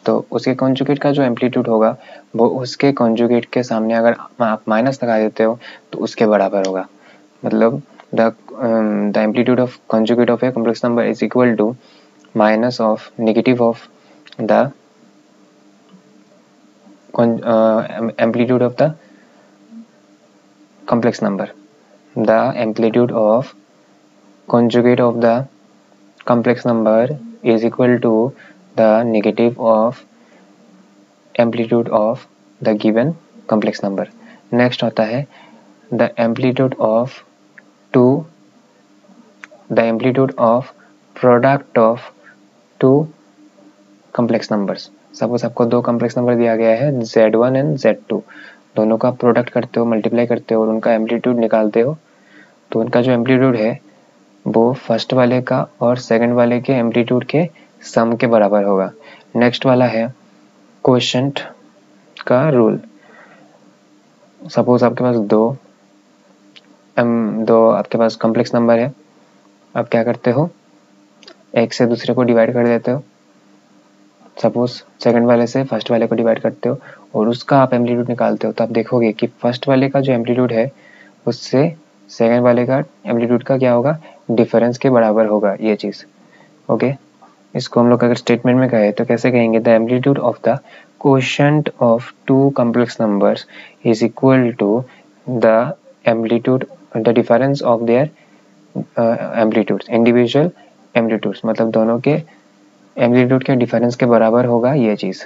तो उसके कॉन्जुगेट का जो एम्पलीट्यूड होगा वो उसके कॉन्जुगेट के सामने अगर आप माइनस लगा देते हो तो उसके बराबर होगा, मतलब the amplitude of conjugate of a complex number is equal to minus of negative of the amplitude of the complex number, the amplitude of conjugate of the complex number is equal to the negative of amplitude of the given complex number। next होता है the amplitude of product of two complex numbers। Suppose आपको दो complex number दिया गया है z1 and z2, दोनों का product करते हो, मल्टीप्लाई करते हो और उनका एम्पलीट्यूड निकालते हो, तो उनका जो एम्पलीट्यूड है वो फर्स्ट वाले का और सेकंड वाले के एम्पलीट्यूड के सम के बराबर होगा। नेक्स्ट वाला है कोएफिशिएंट का रूल। सपोज आपके पास दो आपके पास कॉम्प्लेक्स नंबर है, आप क्या करते हो, एक से दूसरे को डिवाइड कर देते हो, सपोज सेकंड वाले से फर्स्ट वाले को डिवाइड करते हो और उसका आप एम्पलीट्यूड निकालते हो, तो आप देखोगे कि फर्स्ट वाले का जो एम्पलीट्यूड है उससे सेकंड वाले का एम्पलीट्यूड का क्या होगा, डिफरेंस के बराबर होगा ये चीज़। ओके, इसको हम लोग अगर स्टेटमेंट में कहें तो कैसे कहेंगे, the amplitude of the coefficient of two complex numbers is equal to the amplitude the difference of their amplitudes, individual amplitudes, मतलब दोनों के एम्पलीट्यूड के डिफरेंस के बराबर होगा ये चीज़।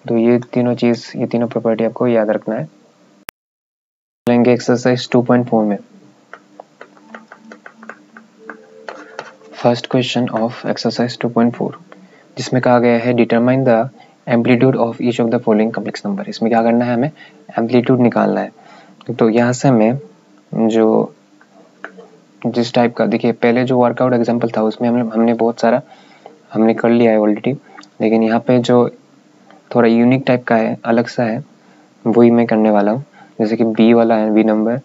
तो ये तीनों प्रॉपर्टी आपको याद रखना है। लेंगे एक्सरसाइज 2.4 में। फर्स्ट क्वेश्चन ऑफ एक्सरसाइज 2.4 जिसमें कहा गया है determine the amplitude of each of the following complex number. इसमें क्या करना है, हमें एम्पलीट्यूड निकालना है। तो यहाँ से हमें जो जिस टाइप का, देखिए पहले जो वर्कआउट एग्जाम्पल था उसमें हमने बहुत सारा हमने कर लिया है ऑलरेडी, लेकिन यहाँ पे जो थोड़ा यूनिक टाइप का है, अलग सा है, वही मैं करने वाला हूँ। जैसे कि बी वाला है, बी नंबर,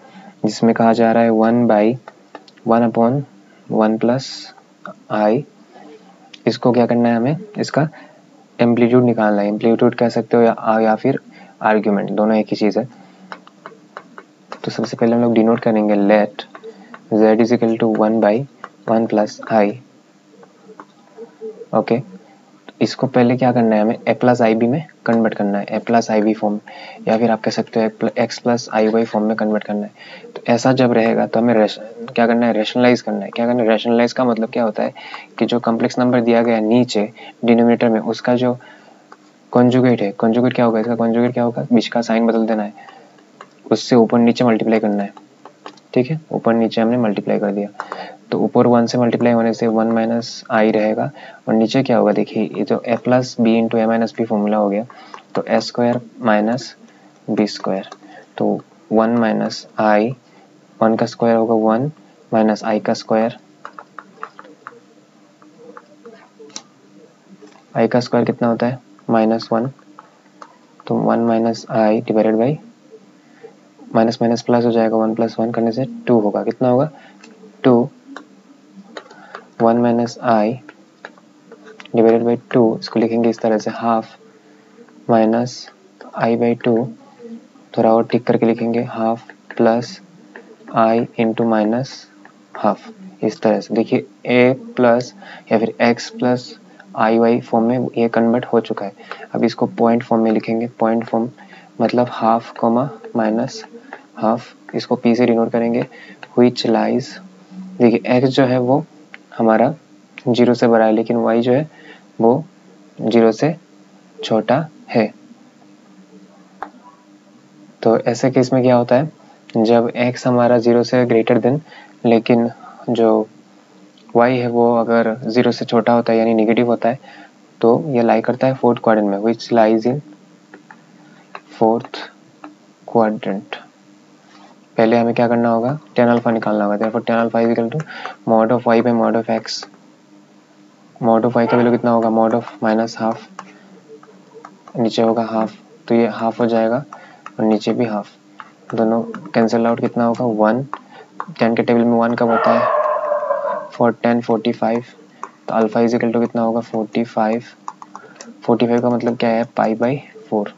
जिसमें कहा जा रहा है 1/1/1+i। इसको क्या करना है, हमें इसका एम्पलीट्यूड निकालना है। एम्पलीट्यूड कह सकते हो या फिर आर्ग्यूमेंट, दोनों एक ही चीज़ है। तो सबसे पहले हम लोग डिनोट करेंगे let z is equal to 1/1+i। Okay, इसको पहले क्या करना है, हमें a प्लस आई बी में कन्वर्ट करना है, a plus i b form, या फिर आप कह सकते हो x plus i y form में कन्वर्ट करना है। तो ऐसा जब रहेगा तो हमें क्या करना है, रेशनलाइज करना है। क्या करना है, रेशनलाइज का मतलब क्या होता है कि जो कॉम्प्लेक्स नंबर दिया गया नीचे डिनोमिनेटर में, उसका जो कॉन्जुगेट है, कॉन्जुगेट क्या होगा, इसका कॉन्जुगेट क्या होगा, बीच का साइन बदल देना है, उससे ऊपर नीचे मल्टीप्लाई करना है। ठीक है, ऊपर नीचे हमने मल्टीप्लाई कर दिया, तो ऊपर 1 से मल्टीप्लाई होने से 1 - i रहेगा, और नीचे क्या होगा, देखिए ये जो a plus b into a minus b formula हो गया, तो a square minus b square, तो 1 - i, 1 का स्क्वायर होगा 1 माइनस i का स्क्वायर, i का स्क्वायर कितना होता है -1, तो 1 - i divided by minus minus plus हो जाएगा, 1 + 1 करने से 2 होगा, कितना होगा 2, 1 - i डिवाइडेड बाई 2, इसको लिखेंगे इस तरह से हाफ माइनस i/2, थोड़ा और टिक करके लिखेंगे half plus i into minus half, इस तरह से। देखिए a प्लस या फिर x plus i y form में ये कन्वर्ट हो चुका है। अब इसको पॉइंट फॉर्म में लिखेंगे, पॉइंट फॉर्म मतलब हाफ कॉमा माइनस हाफ, इसको p से डिनोट करेंगे, which lies, देखिए x जो है वो हमारा 0 से बड़ा है, लेकिन y जो है वो 0 से छोटा है। तो ऐसे केस में क्या होता है, जब x हमारा 0 से ग्रेटर देन, लेकिन जो y है वो अगर 0 से छोटा होता है यानी नेगेटिव होता है, तो ये लाई करता है फोर्थ क्वाड्रेंट में, which lies in fourth quadrant. पहले हमें क्या करना होगा, tan अल्फा निकालना होगा, therefore tan alpha is equal to mod of y by mod of x। mod of y का वैल्यू कितना होगा, mod ऑफ माइनस हाफ, नीचे होगा हाफ, तो ये हाफ हो जाएगा और नीचे भी हाफ, दोनों कैंसिल आउट, कितना होगा 1। tan के टेबल में 1 कब होता है, फॉर 10 45, तो अल्फा इज इक्वल टू कितना होगा 45। 45 का मतलब क्या है, π/4।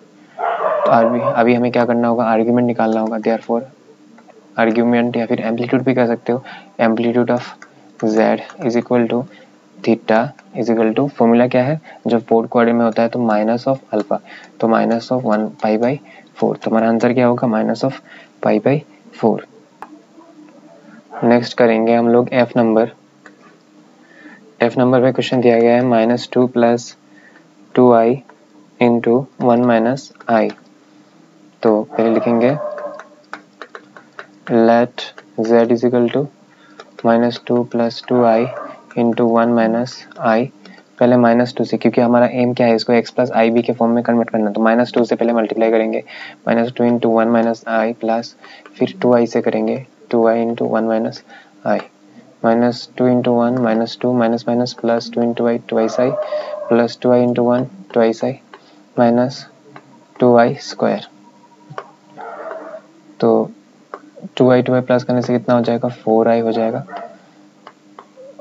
तो अभी हमें क्या करना होगा, आर्ग्यूमेंट निकालना होगा, देयरफॉर आर्ग्यूमेंट या फिर एम्पलीट्यूड भी कह सकते हो, amplitude of z is equal to theta is equal to, formula क्या है, जब फोर्थ क्वाड्रेंट में होता है तो माइनस ऑफ अल्फा, तो माइनस ऑफ 1 π/4, तो हमारा आंसर क्या होगा माइनस ऑफ π/4। नेक्स्ट करेंगे हम लोग f नंबर। f नंबर पे क्वेश्चन दिया गया है -2 + 2i इंटू 1 - i। तो पहले लिखेंगे let z is equal to -2 + 2i into 1 - i। पहले -2 से, क्योंकि हमारा एम क्या है, इसको x प्लस आई बी के फॉर्म में कन्वर्ट करना, तो -2 से पहले मल्टीप्लाई करेंगे, -2 इंटू 1 - i प्लस फिर 2i से करेंगे 2i into 1 - i, -2 into 1 -2 minus minus plus 2 into i 2i plus 2i into 1 2i minus 2i square. तो 2i प्लस करने से कितना हो जाएगा 4i हो जाएगा,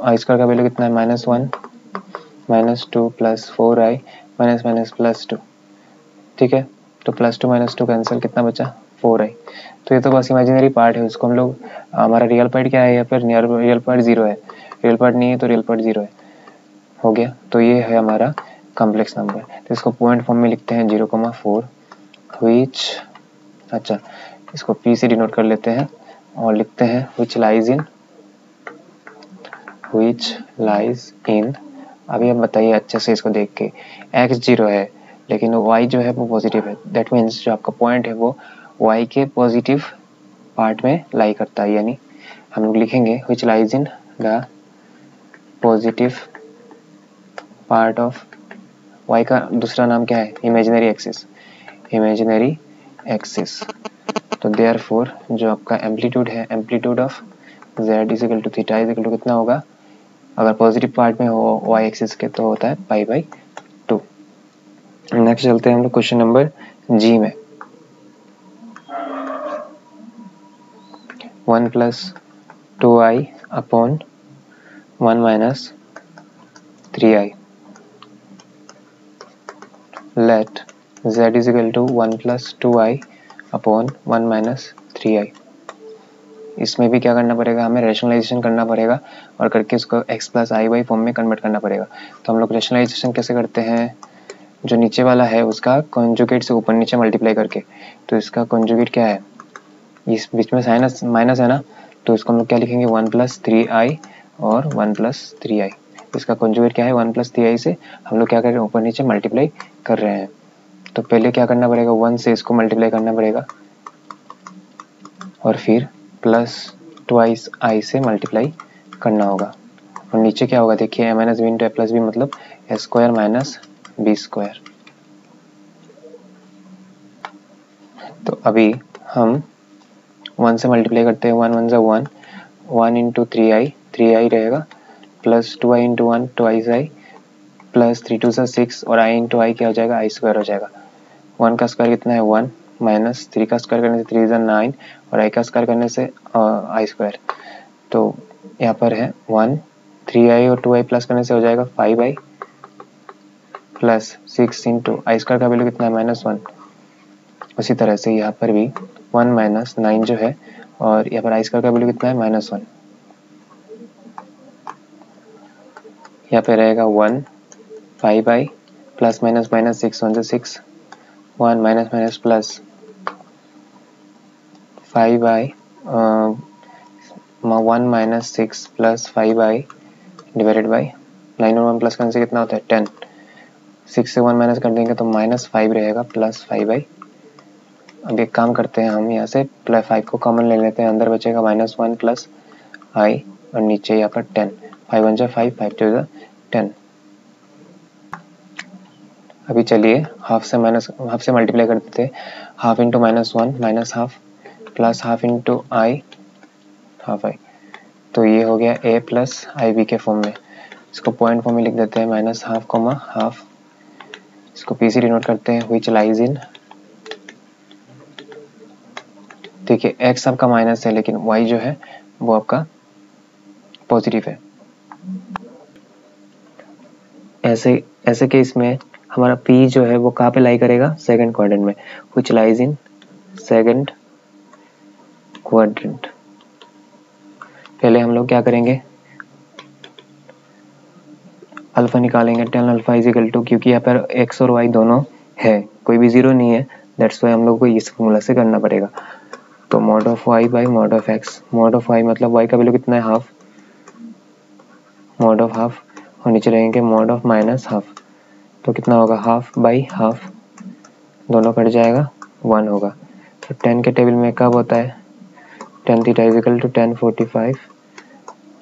आई स्क्वायर का वैल्यू कितना है -1 -2 plus 4i minus minus plus 2। ठीक है, तो +2 - 2 कैंसिल, कितना बचा 4i। तो ये तो बस इमेजिनरी पार्ट है, उसको हम लोग, हमारा रियल पार्ट क्या है, यहाँ पर रियल पार्ट 0 है, रियल पार्ट नहीं है तो रियल पार्ट 0 है, हो गया। तो ये है हमारा कॉम्प्लेक्स नंबर, तो इसको पॉइंट फॉर्म में लिखते हैं 0,4 which, अच्छा इसको p से डिनोट कर लेते हैं और लिखते हैं which lies in अभी अब बताइए अच्छे से इसको देख के, x 0 है लेकिन y जो है वो पॉजिटिव है, दैट मीन्स जो आपका पॉइंट है वो y के पॉजिटिव पार्ट में लाई करता है, यानी हम लोग लिखेंगे which lies in the positive part of y का दूसरा नाम क्या है, इमेजिनरी एक्सिस, इमेजिनरी एक्सिस। तो देयरफॉर जो आपका एम्पलीट्यूड है, amplitude of z is equal to theta is equal to कितना होगा, अगर पॉजिटिव पार्ट में हो y एक्सिस के तो होता है π/2। नेक्स्ट चलते हैं हम लोग क्वेश्चन नंबर जी में। 1 + 2i upon 1 - 3i let z is equal to 1 + 2i upon 1 - 3i। इसमें भी क्या करना पड़ेगा, हमें रेशनलाइजेशन करना पड़ेगा और करके उसको x + i/y फॉर्म में कन्वर्ट करना पड़ेगा। तो हम लोग रेशनलाइजेशन कैसे करते हैं, जो नीचे वाला है उसका कॉन्जुगेट से ऊपर नीचे मल्टीप्लाई करके, तो इसका कॉन्जुगेट क्या है, इस बीच में साइनस माइनस है ना, तो इसको हम लोग क्या लिखेंगे 1 + 3i और 1 + 3i। इसका कॉन्जुगेट क्या है 1 + 3i से हम लोग क्या कर रहे हैं, ऊपर नीचे मल्टीप्लाई कर रहे हैं। तो पहले क्या करना पड़ेगा, 1 से इसको मल्टीप्लाई करना पड़ेगा और फिर +2i से मल्टीप्लाई करना होगा। और नीचे क्या होगा देखिए, a - b × a + b मतलब a² - b²। तो अभी हम 1 से मल्टीप्लाई करते हैं, 1 × 1 = 1, 1 × 3i 3i रहेगा, प्लस 2i × 1 2i प्लस 3 × 2 = 6 और i × i क्या हो जाएगा, i² हो जाएगा। 1 का स्क्वायर कितना है 1, माइनस 3 का स्क्वायर करने से 3 × 9 और i का स्क्वायर करने से i²। तो यहाँ पर है 1, 3i और 2i प्लस करने से हो जाएगा 5i प्लस 6 × i² का वैल्यू कितना है -1। उसी तरह से यहाँ पर भी 1 - 9 जो है और यहाँ पर i² का वैल्यू कितना है -1। यहाँ पे रहेगा 1 5i प्लस माइनस माइनस 6 1 से 6 1 minus minus plus 5i 1 - 6 plus 5i divided by 9 और 1 प्लस करने से कितना होता है 10। 6 से 1 माइनस कर देंगे तो -5 रहेगा प्लस 5i। अब एक काम करते हैं, हम यहाँ से +5 को कॉमन ले लेते हैं, अंदर बचेगा -1 प्लस i और नीचे यहाँ पर 10, 5 × 1 = 5, 5 × 2 = 10। अभी चलिए हाफ से मल्टीप्लाई कर देते हैं, half into -1 minus half plus half into i half i। तो ये हो गया a + ib के फॉर्म में। इसको पॉइंट फॉर्म में लिख देते हैं -1/2, हाफ। इसको p से डिनोट करते हैं विच लाइज इन, देखिए x आपका माइनस है लेकिन y जो है वो आपका पॉजिटिव है। ऐसे केस में हमारा p जो है वो कहाँ पे लाई करेगा, सेकंड क्वाड्रेंट में, which lies in second quadrant. पहले हम लोग क्या करेंगे, अल्फा निकालेंगे, tan alpha is equal to, क्योंकि यहाँ पर x और y दोनों है, कोई भी जीरो नहीं है, दैट्स वाई हम लोग को इस फॉर्मूला से करना पड़ेगा। तो mod of y by mod of x, mod of y मतलब y का वैल्यू कितना है हाफ, mod of हाफ और नीचे रहेंगे mod of -हाफ, तो कितना होगा हाफ बाई हाफ, दोनों कट जाएगा 1 होगा। तो 10 के टेबल में कब होता है, tan theta is equal to tan 45,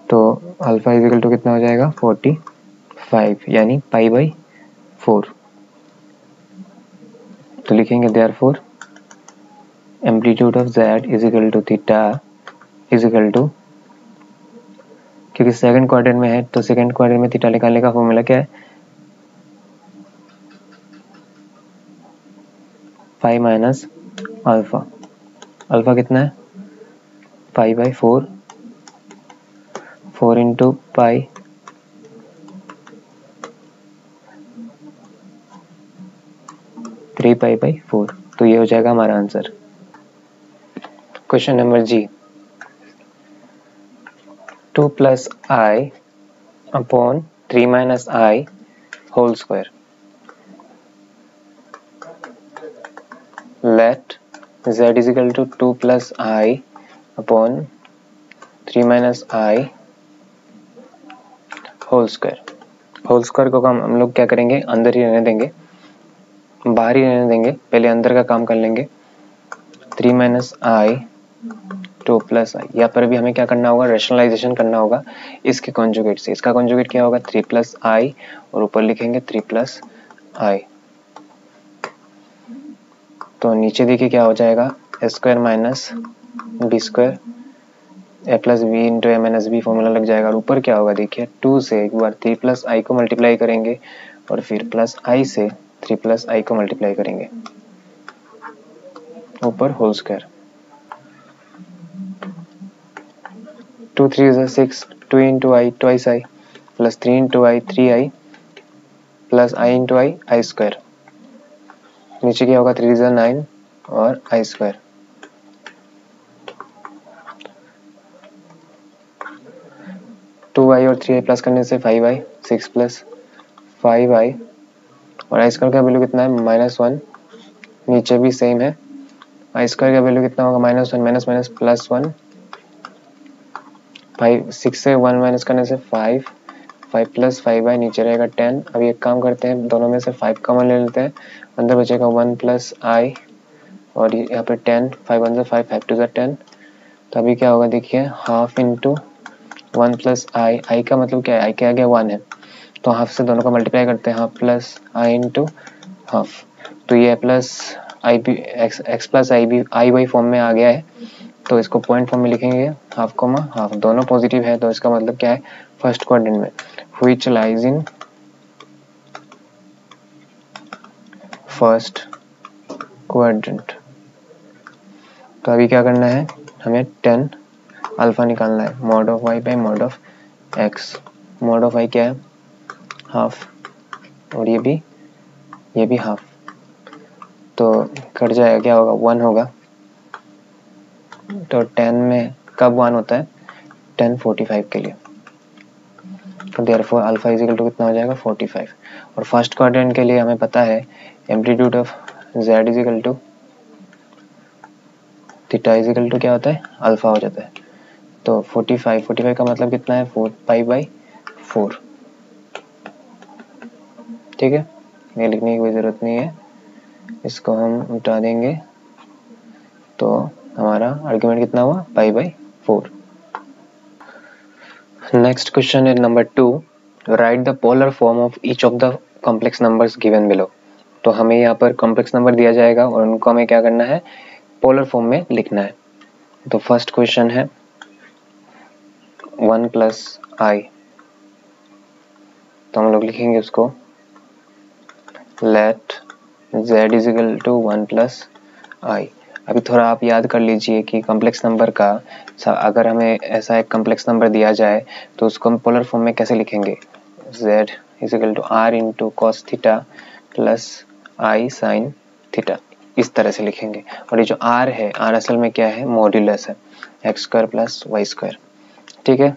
तो अल्फा इज इक्वल टू कितना हो जाएगा 45 यानी π/4। तो लिखेंगे therefore amplitude of z is equal to theta is equal to, क्योंकि सेकंड क्वाड्रेंट में है तो सेकंड क्वाड्रेंट में थीटा निकालने का फॉर्मूला क्या है, पाई माइनस अल्फा। अल्फा कितना है π/4, 4 इंटू पाई 3π/4। तो ये हो जाएगा हमारा answer. Question number g, 2 + i upon 3 - i whole square. Let z is equal to 2 + i upon 3 - i whole square. Whole square को हम लोग क्या करेंगे, अंदर ही रहने देंगे, बाहर ही रहने देंगे। पहले अंदर का काम कर लेंगे। 3 माइनस आई 2 प्लस आई। यहाँ पर भी हमें क्या करना होगा, रेशनलाइजेशन करना होगा इसके कॉन्जुगेट से। इसका कॉन्जुगेट क्या होगा, 3 प्लस आई, और ऊपर लिखेंगे 3 प्लस आई। तो नीचे देखिए क्या हो जाएगा, ए स्क्वायर माइनस बी स्क्वायर ए प्लस बी इंटू ए माइनस बी फॉर्मूला लग जाएगा। और ऊपर क्या होगा देखिए, 2 से एक बार 3 प्लस आई को मल्टीप्लाई करेंगे और फिर प्लस आई से 3 प्लस आई को मल्टीप्लाई करेंगे, ऊपर whole square. 2 3 is 6, 2 into i twice i plus 3 into i 3i plus i into i square. नीचे क्या होगा, 3 is 9 और i स्क्वायर। टू आई और 3i प्लस करने से 5i, 6 प्लस 5i, और i स्क्वायर का वैल्यू कितना है, -1। नीचे भी सेम है, i स्क्वायर का वैल्यू कितना होगा, -1 माइनस माइनस प्लस 1। 5 6 से 1 माइनस करने से 5, 5 प्लस 5i, नीचे रहेगा 10। अभी एक काम करते हैं, दोनों में से 5 कॉमन ले लेते हैं, अंदर बचेगा 1 प्लस आई, और यहाँ पे 10, 5 1 से 5, 5 2 से 10। तो अभी क्या होगा देखिए, हाफ इंटू 1 प्लस आई, आई का मतलब क्या है, आई के आगे 1 है, तो हाफ से दोनों का मल्टीप्लाई करते हैं, half plus i into half. तो ये plus i b x plus i b i y form में आ गया है, तो इसको पॉइंट फॉर्म में लिखेंगे, हाफ कोमा हाफ, दोनों पॉजिटिव है, तो इसका मतलब क्या है, फर्स्ट क्वाड्रेंट में, which lies in first quadrant. तो अभी क्या करना है, हमें 10 अल्फा निकालना है, mod of y by mod of x. Mod of y क्या है, हाफ, और ये भी हाफ, तो कट जाएगा, क्या होगा, 1 होगा। तो 10 में कब 1 होता है, 10 45 के लिए, तो therefore alpha is equal to कितना हो जाएगा, 45। और फर्स्ट क्वाड्रेंट के लिए हमें पता है amplitude of z is equal to theta is equal to क्या होता है, अल्फा हो जाता है। तो 45 का मतलब कितना है, 4 पाई बाई 4। ठीक है, ये लिखने की कोई ज़रूरत नहीं है, इसको हम उठा देंगे, तो हमारा आर्ग्यूमेंट कितना हुआ, पाई बाई 4। नेक्स्ट क्वेश्चन है number 2, right the polar form of each of the complex numbers given below. तो हमें यहाँ पर कॉम्प्लेक्स नंबर दिया जाएगा और उनको हमें क्या करना है, पोलर फॉर्म में लिखना है। तो फर्स्ट क्वेश्चन है 1 प्लस आई, तो हम लोग लिखेंगे उसको let z is equal to 1 plus i. अभी थोड़ा आप याद कर लीजिए कि कॉम्प्लेक्स नंबर का अगर हमें ऐसा एक कॉम्प्लेक्स नंबर दिया जाए तो उसको हम पोलर फॉर्म में कैसे लिखेंगे, z is equal to r into cos theta plus i sine theta, इस तरह से लिखेंगे। और ये जो r है, r असल में क्या है, मॉड्यूलस है, x square plus y square. ठीक है,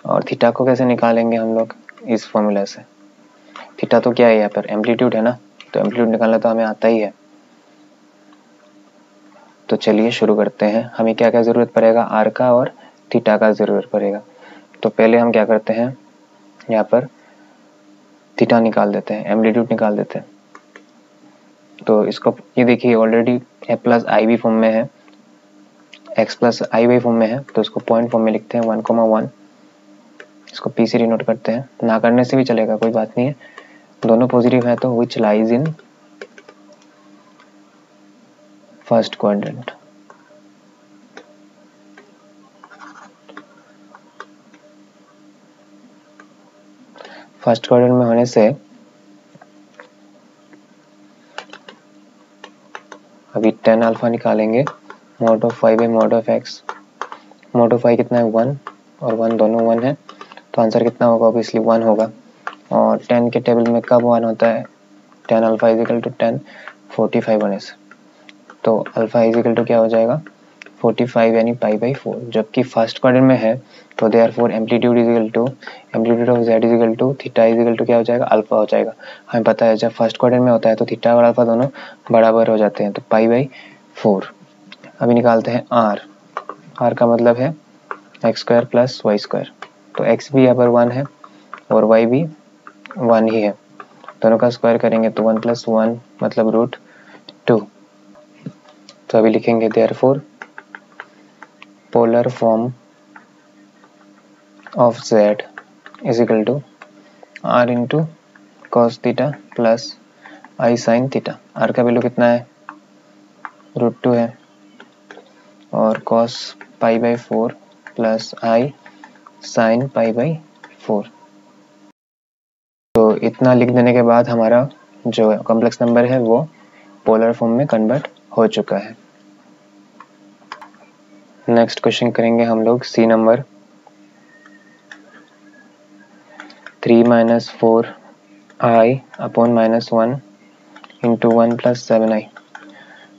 और थीटा को कैसे निकालेंगे हम लोग, इस फॉर्मूला से। थीटा तो क्या है, यहाँ पर एम्पलीट्यूड है ना, तो एम्पलीट्यूड निकालना तो हमें आता ही है। तो चलिए शुरू करते हैं। हमें क्या क्या ज़रूरत पड़ेगा, आर का और थीटा का ज़रूरत पड़ेगा। तो पहले हम क्या करते हैं, यहाँ पर थीटा निकाल देते हैं, एम्पलीट्यूड निकाल देते हैं। तो इसको ये देखिए already A plus i b form में है, x plus i y form में है, तो इसको पॉइंट फॉर्म में लिखते हैं 1,1। इसको पी से डिनोट करते हैं, ना करने से भी चलेगा, कोई बात नहीं है, दोनों पॉजिटिव है, तो which lies in first quadrant. First quadrant में होने से अभी 10 अल्फा निकालेंगे, mod of y by mod of x. Mod of y कितना है, 1 और 1 दोनों 1 है, तो आंसर कितना होगा, ऑब्वियसली 1 होगा। और 10 के टेबल में कब 1 होता है, 10 अल्फा इज इक्वल टू 10 45 होने से, तो अल्फा इज इक्वल टू क्या हो जाएगा, 45 यानी पाई बाई 4। जबकि फर्स्ट क्वाड्रेंट में है, तो therefore amplitude is equal to amplitude of z is equal to theta is equal to क्या हो जाएगा, अल्फा हो जाएगा। हमें पता है जब फर्स्ट क्वाड्रेंट में होता है तो थीटा और अल्फा दोनों बराबर हो जाते हैं, तो पाई बाई 4। अभी निकालते हैं r का मतलब है x square plus y square, तो x भी यहाँ पर 1 है और y भी 1 ही है, दोनों का स्क्वायर करेंगे तो 1 + 1 मतलब √2। तो अभी लिखेंगे therefore polar form of z is equal to r into cos theta plus i sine theta. r का वैल्यू कितना है, √2 है, और cos π/4 प्लस आई साइन π/4। तो इतना लिख देने के बाद हमारा जो कॉम्प्लेक्स नंबर है वो पोलर फॉर्म में कन्वर्ट हो चुका है। नेक्स्ट क्वेश्चन करेंगे हम लोग सी number 3 - 4i upon -1 into 1 + 7i।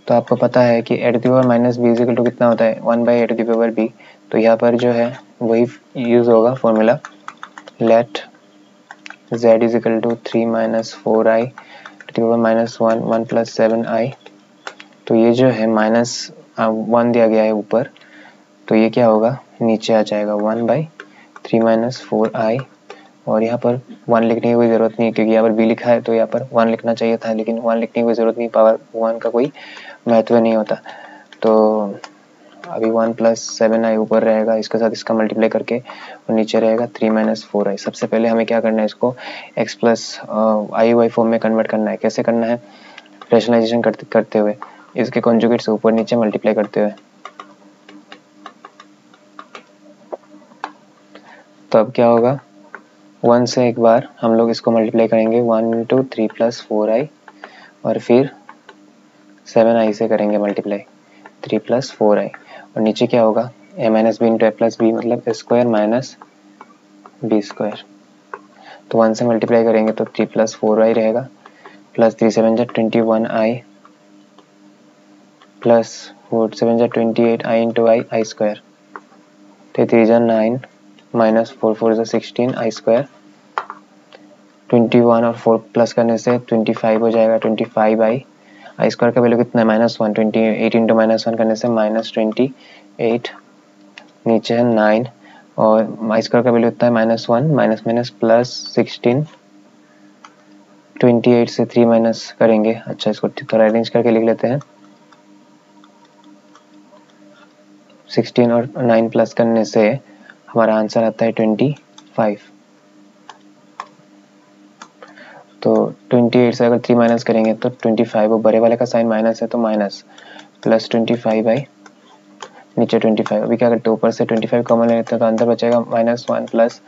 तो आपको पता है कि a to the power minus b equal to कितना होता है, 1/a to the power b। तो यहाँ पर जो है वही यूज होगा formula, let z is equal to 3 - 4i to the power -1 1 + 7i। तो ये जो है -1 दिया गया है ऊपर, तो ये क्या होगा, नीचे आ जाएगा 1/3 - 4i। और यहाँ पर 1 लिखने की कोई ज़रूरत नहीं है क्योंकि यहाँ पर b लिखा है, तो यहाँ पर 1 लिखना चाहिए था, लेकिन 1 लिखने की कोई ज़रूरत नहीं, पावर 1 का कोई महत्व नहीं होता। तो अभी 1 + 7i ऊपर रहेगा, इसके साथ इसका मल्टीप्लाई करके, और नीचे रहेगा 3 - 4i। सबसे पहले हमें क्या करना है, इसको x + i फॉर्म में कन्वर्ट करना है। कैसे करना है, रेशनलाइजेशन करते हुए, इसके कॉन्जुगेट से ऊपर नीचे मल्टीप्लाई करते हुए। तो अब क्या होगा, 1 से एक बार हम लोग इसको मल्टीप्लाई करेंगे, 1 × 3 + 4i, और फिर 7i से करेंगे मल्टीप्लाई, 3 + 4i, और नीचे क्या होगा, a - b × a + b मतलब a² - b²। तो 1 से मल्टीप्लाई करेंगे तो 3 + 4i रहेगा, plus 3 × 7 = 21i, plus 4 × 7 = 28i × i² 3 × 9 -4 4 = 16 i²। 21 और 4 प्लस करने से 25 हो जाएगा, 25i। i² का वैल्यू कितना है, -1, 28 × -1 करने से -28, नीचे है 9, और i² का वैल्यू कितना है, -1 माइनस प्लस 16, 28 से 3 माइनस करेंगे। अच्छा, इसको थोड़ा अरेंज करके लिख लेते हैं, 16 और 9 प्लस करने से हमारा आंसर आता है 25। तो 28 से अगर 3 माइनस करेंगे तो 25, वो बड़े वाले का साइन माइनस है तो माइनस, प्लस 25i, नीचे 25। अभी क्या करते हैं, ऊपर से 25 कॉमन लेते हैं तो अंदर बचेगा -1 प्लस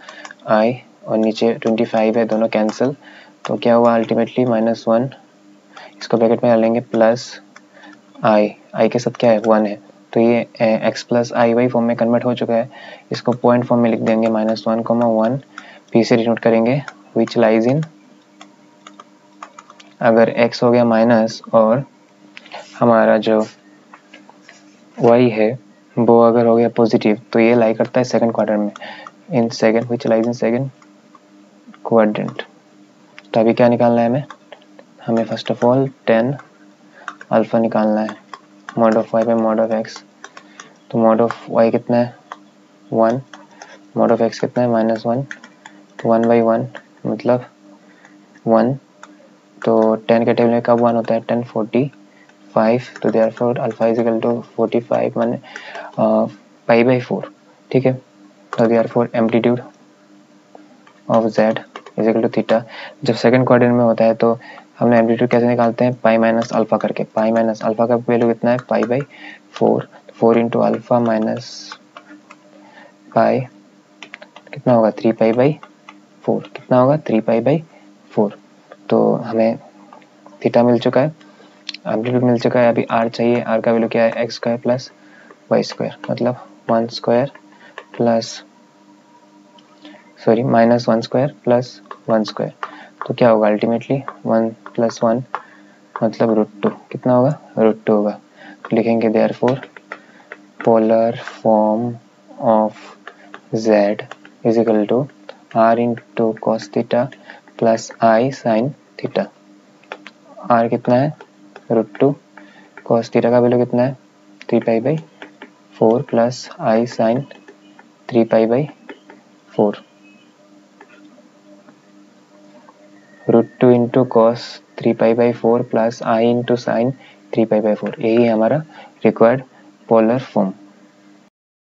i, और नीचे 25 है, दोनों कैंसिल। तो क्या हुआ अल्टीमेटली -1, इसको ब्रैकेट में डालेंगे, प्लस i के साथ क्या है, 1 है, तो ये x + i फॉर्म में कन्वर्ट हो चुका है। इसको पॉइंट फॉर्म में लिख देंगे, -1, 1 p से डिनोट करेंगे, विच लाइज इन, अगर x हो गया माइनस और हमारा जो y है वो अगर हो गया पॉजिटिव, तो ये लाई करता है सेकंड क्वाड्रेंट में, in second, which lies in second quadrant. तो अभी क्या निकालना है हमें first of all tan alpha निकालना है, mod of y by mod of x। तो mod ऑफ y कितना है, 1, mod ऑफ x कितना है, -1, तो 1/1 मतलब 1। तो 10 के टेबल में कब 1 होता है, 10 45, तो therefore alpha is equal to 45 माने π/4, ठीक है। तो therefore amplitude of z is equal to theta. जब सेकंड क्वाड्रेंट में होता है तो हमने एम्पलीट्यूड कैसे निकालते हैं, पाई माइनस अल्फा करके। पाई माइनस अल्फा का वैल्यू कितना है, π/4, 4 इंटू अल्फा माइनस पाई कितना होगा, 3π/4, कितना होगा, 3π/4। तो हमें थीटा मिल चुका है, एम्पलीट्यूड मिल चुका है। अभी r चाहिए, r का वैल्यू क्या है, x² प्लस y² मतलब -1² प्लस 1²। तो क्या होगा अल्टीमेटली 1 + 1 मतलब √2, कितना होगा, √2 होगा। तो लिखेंगे therefore polar form of z is equal to r into cos theta plus i sine theta. r कितना है, √2, कॉस थीटा का वैल्यू कितना है, 3π/4 plus i sine 3π/4। Two into cos 3π/4 plus i into sine 3π/4, यही हमारा रिक्वायर्ड पोलर फॉर्म।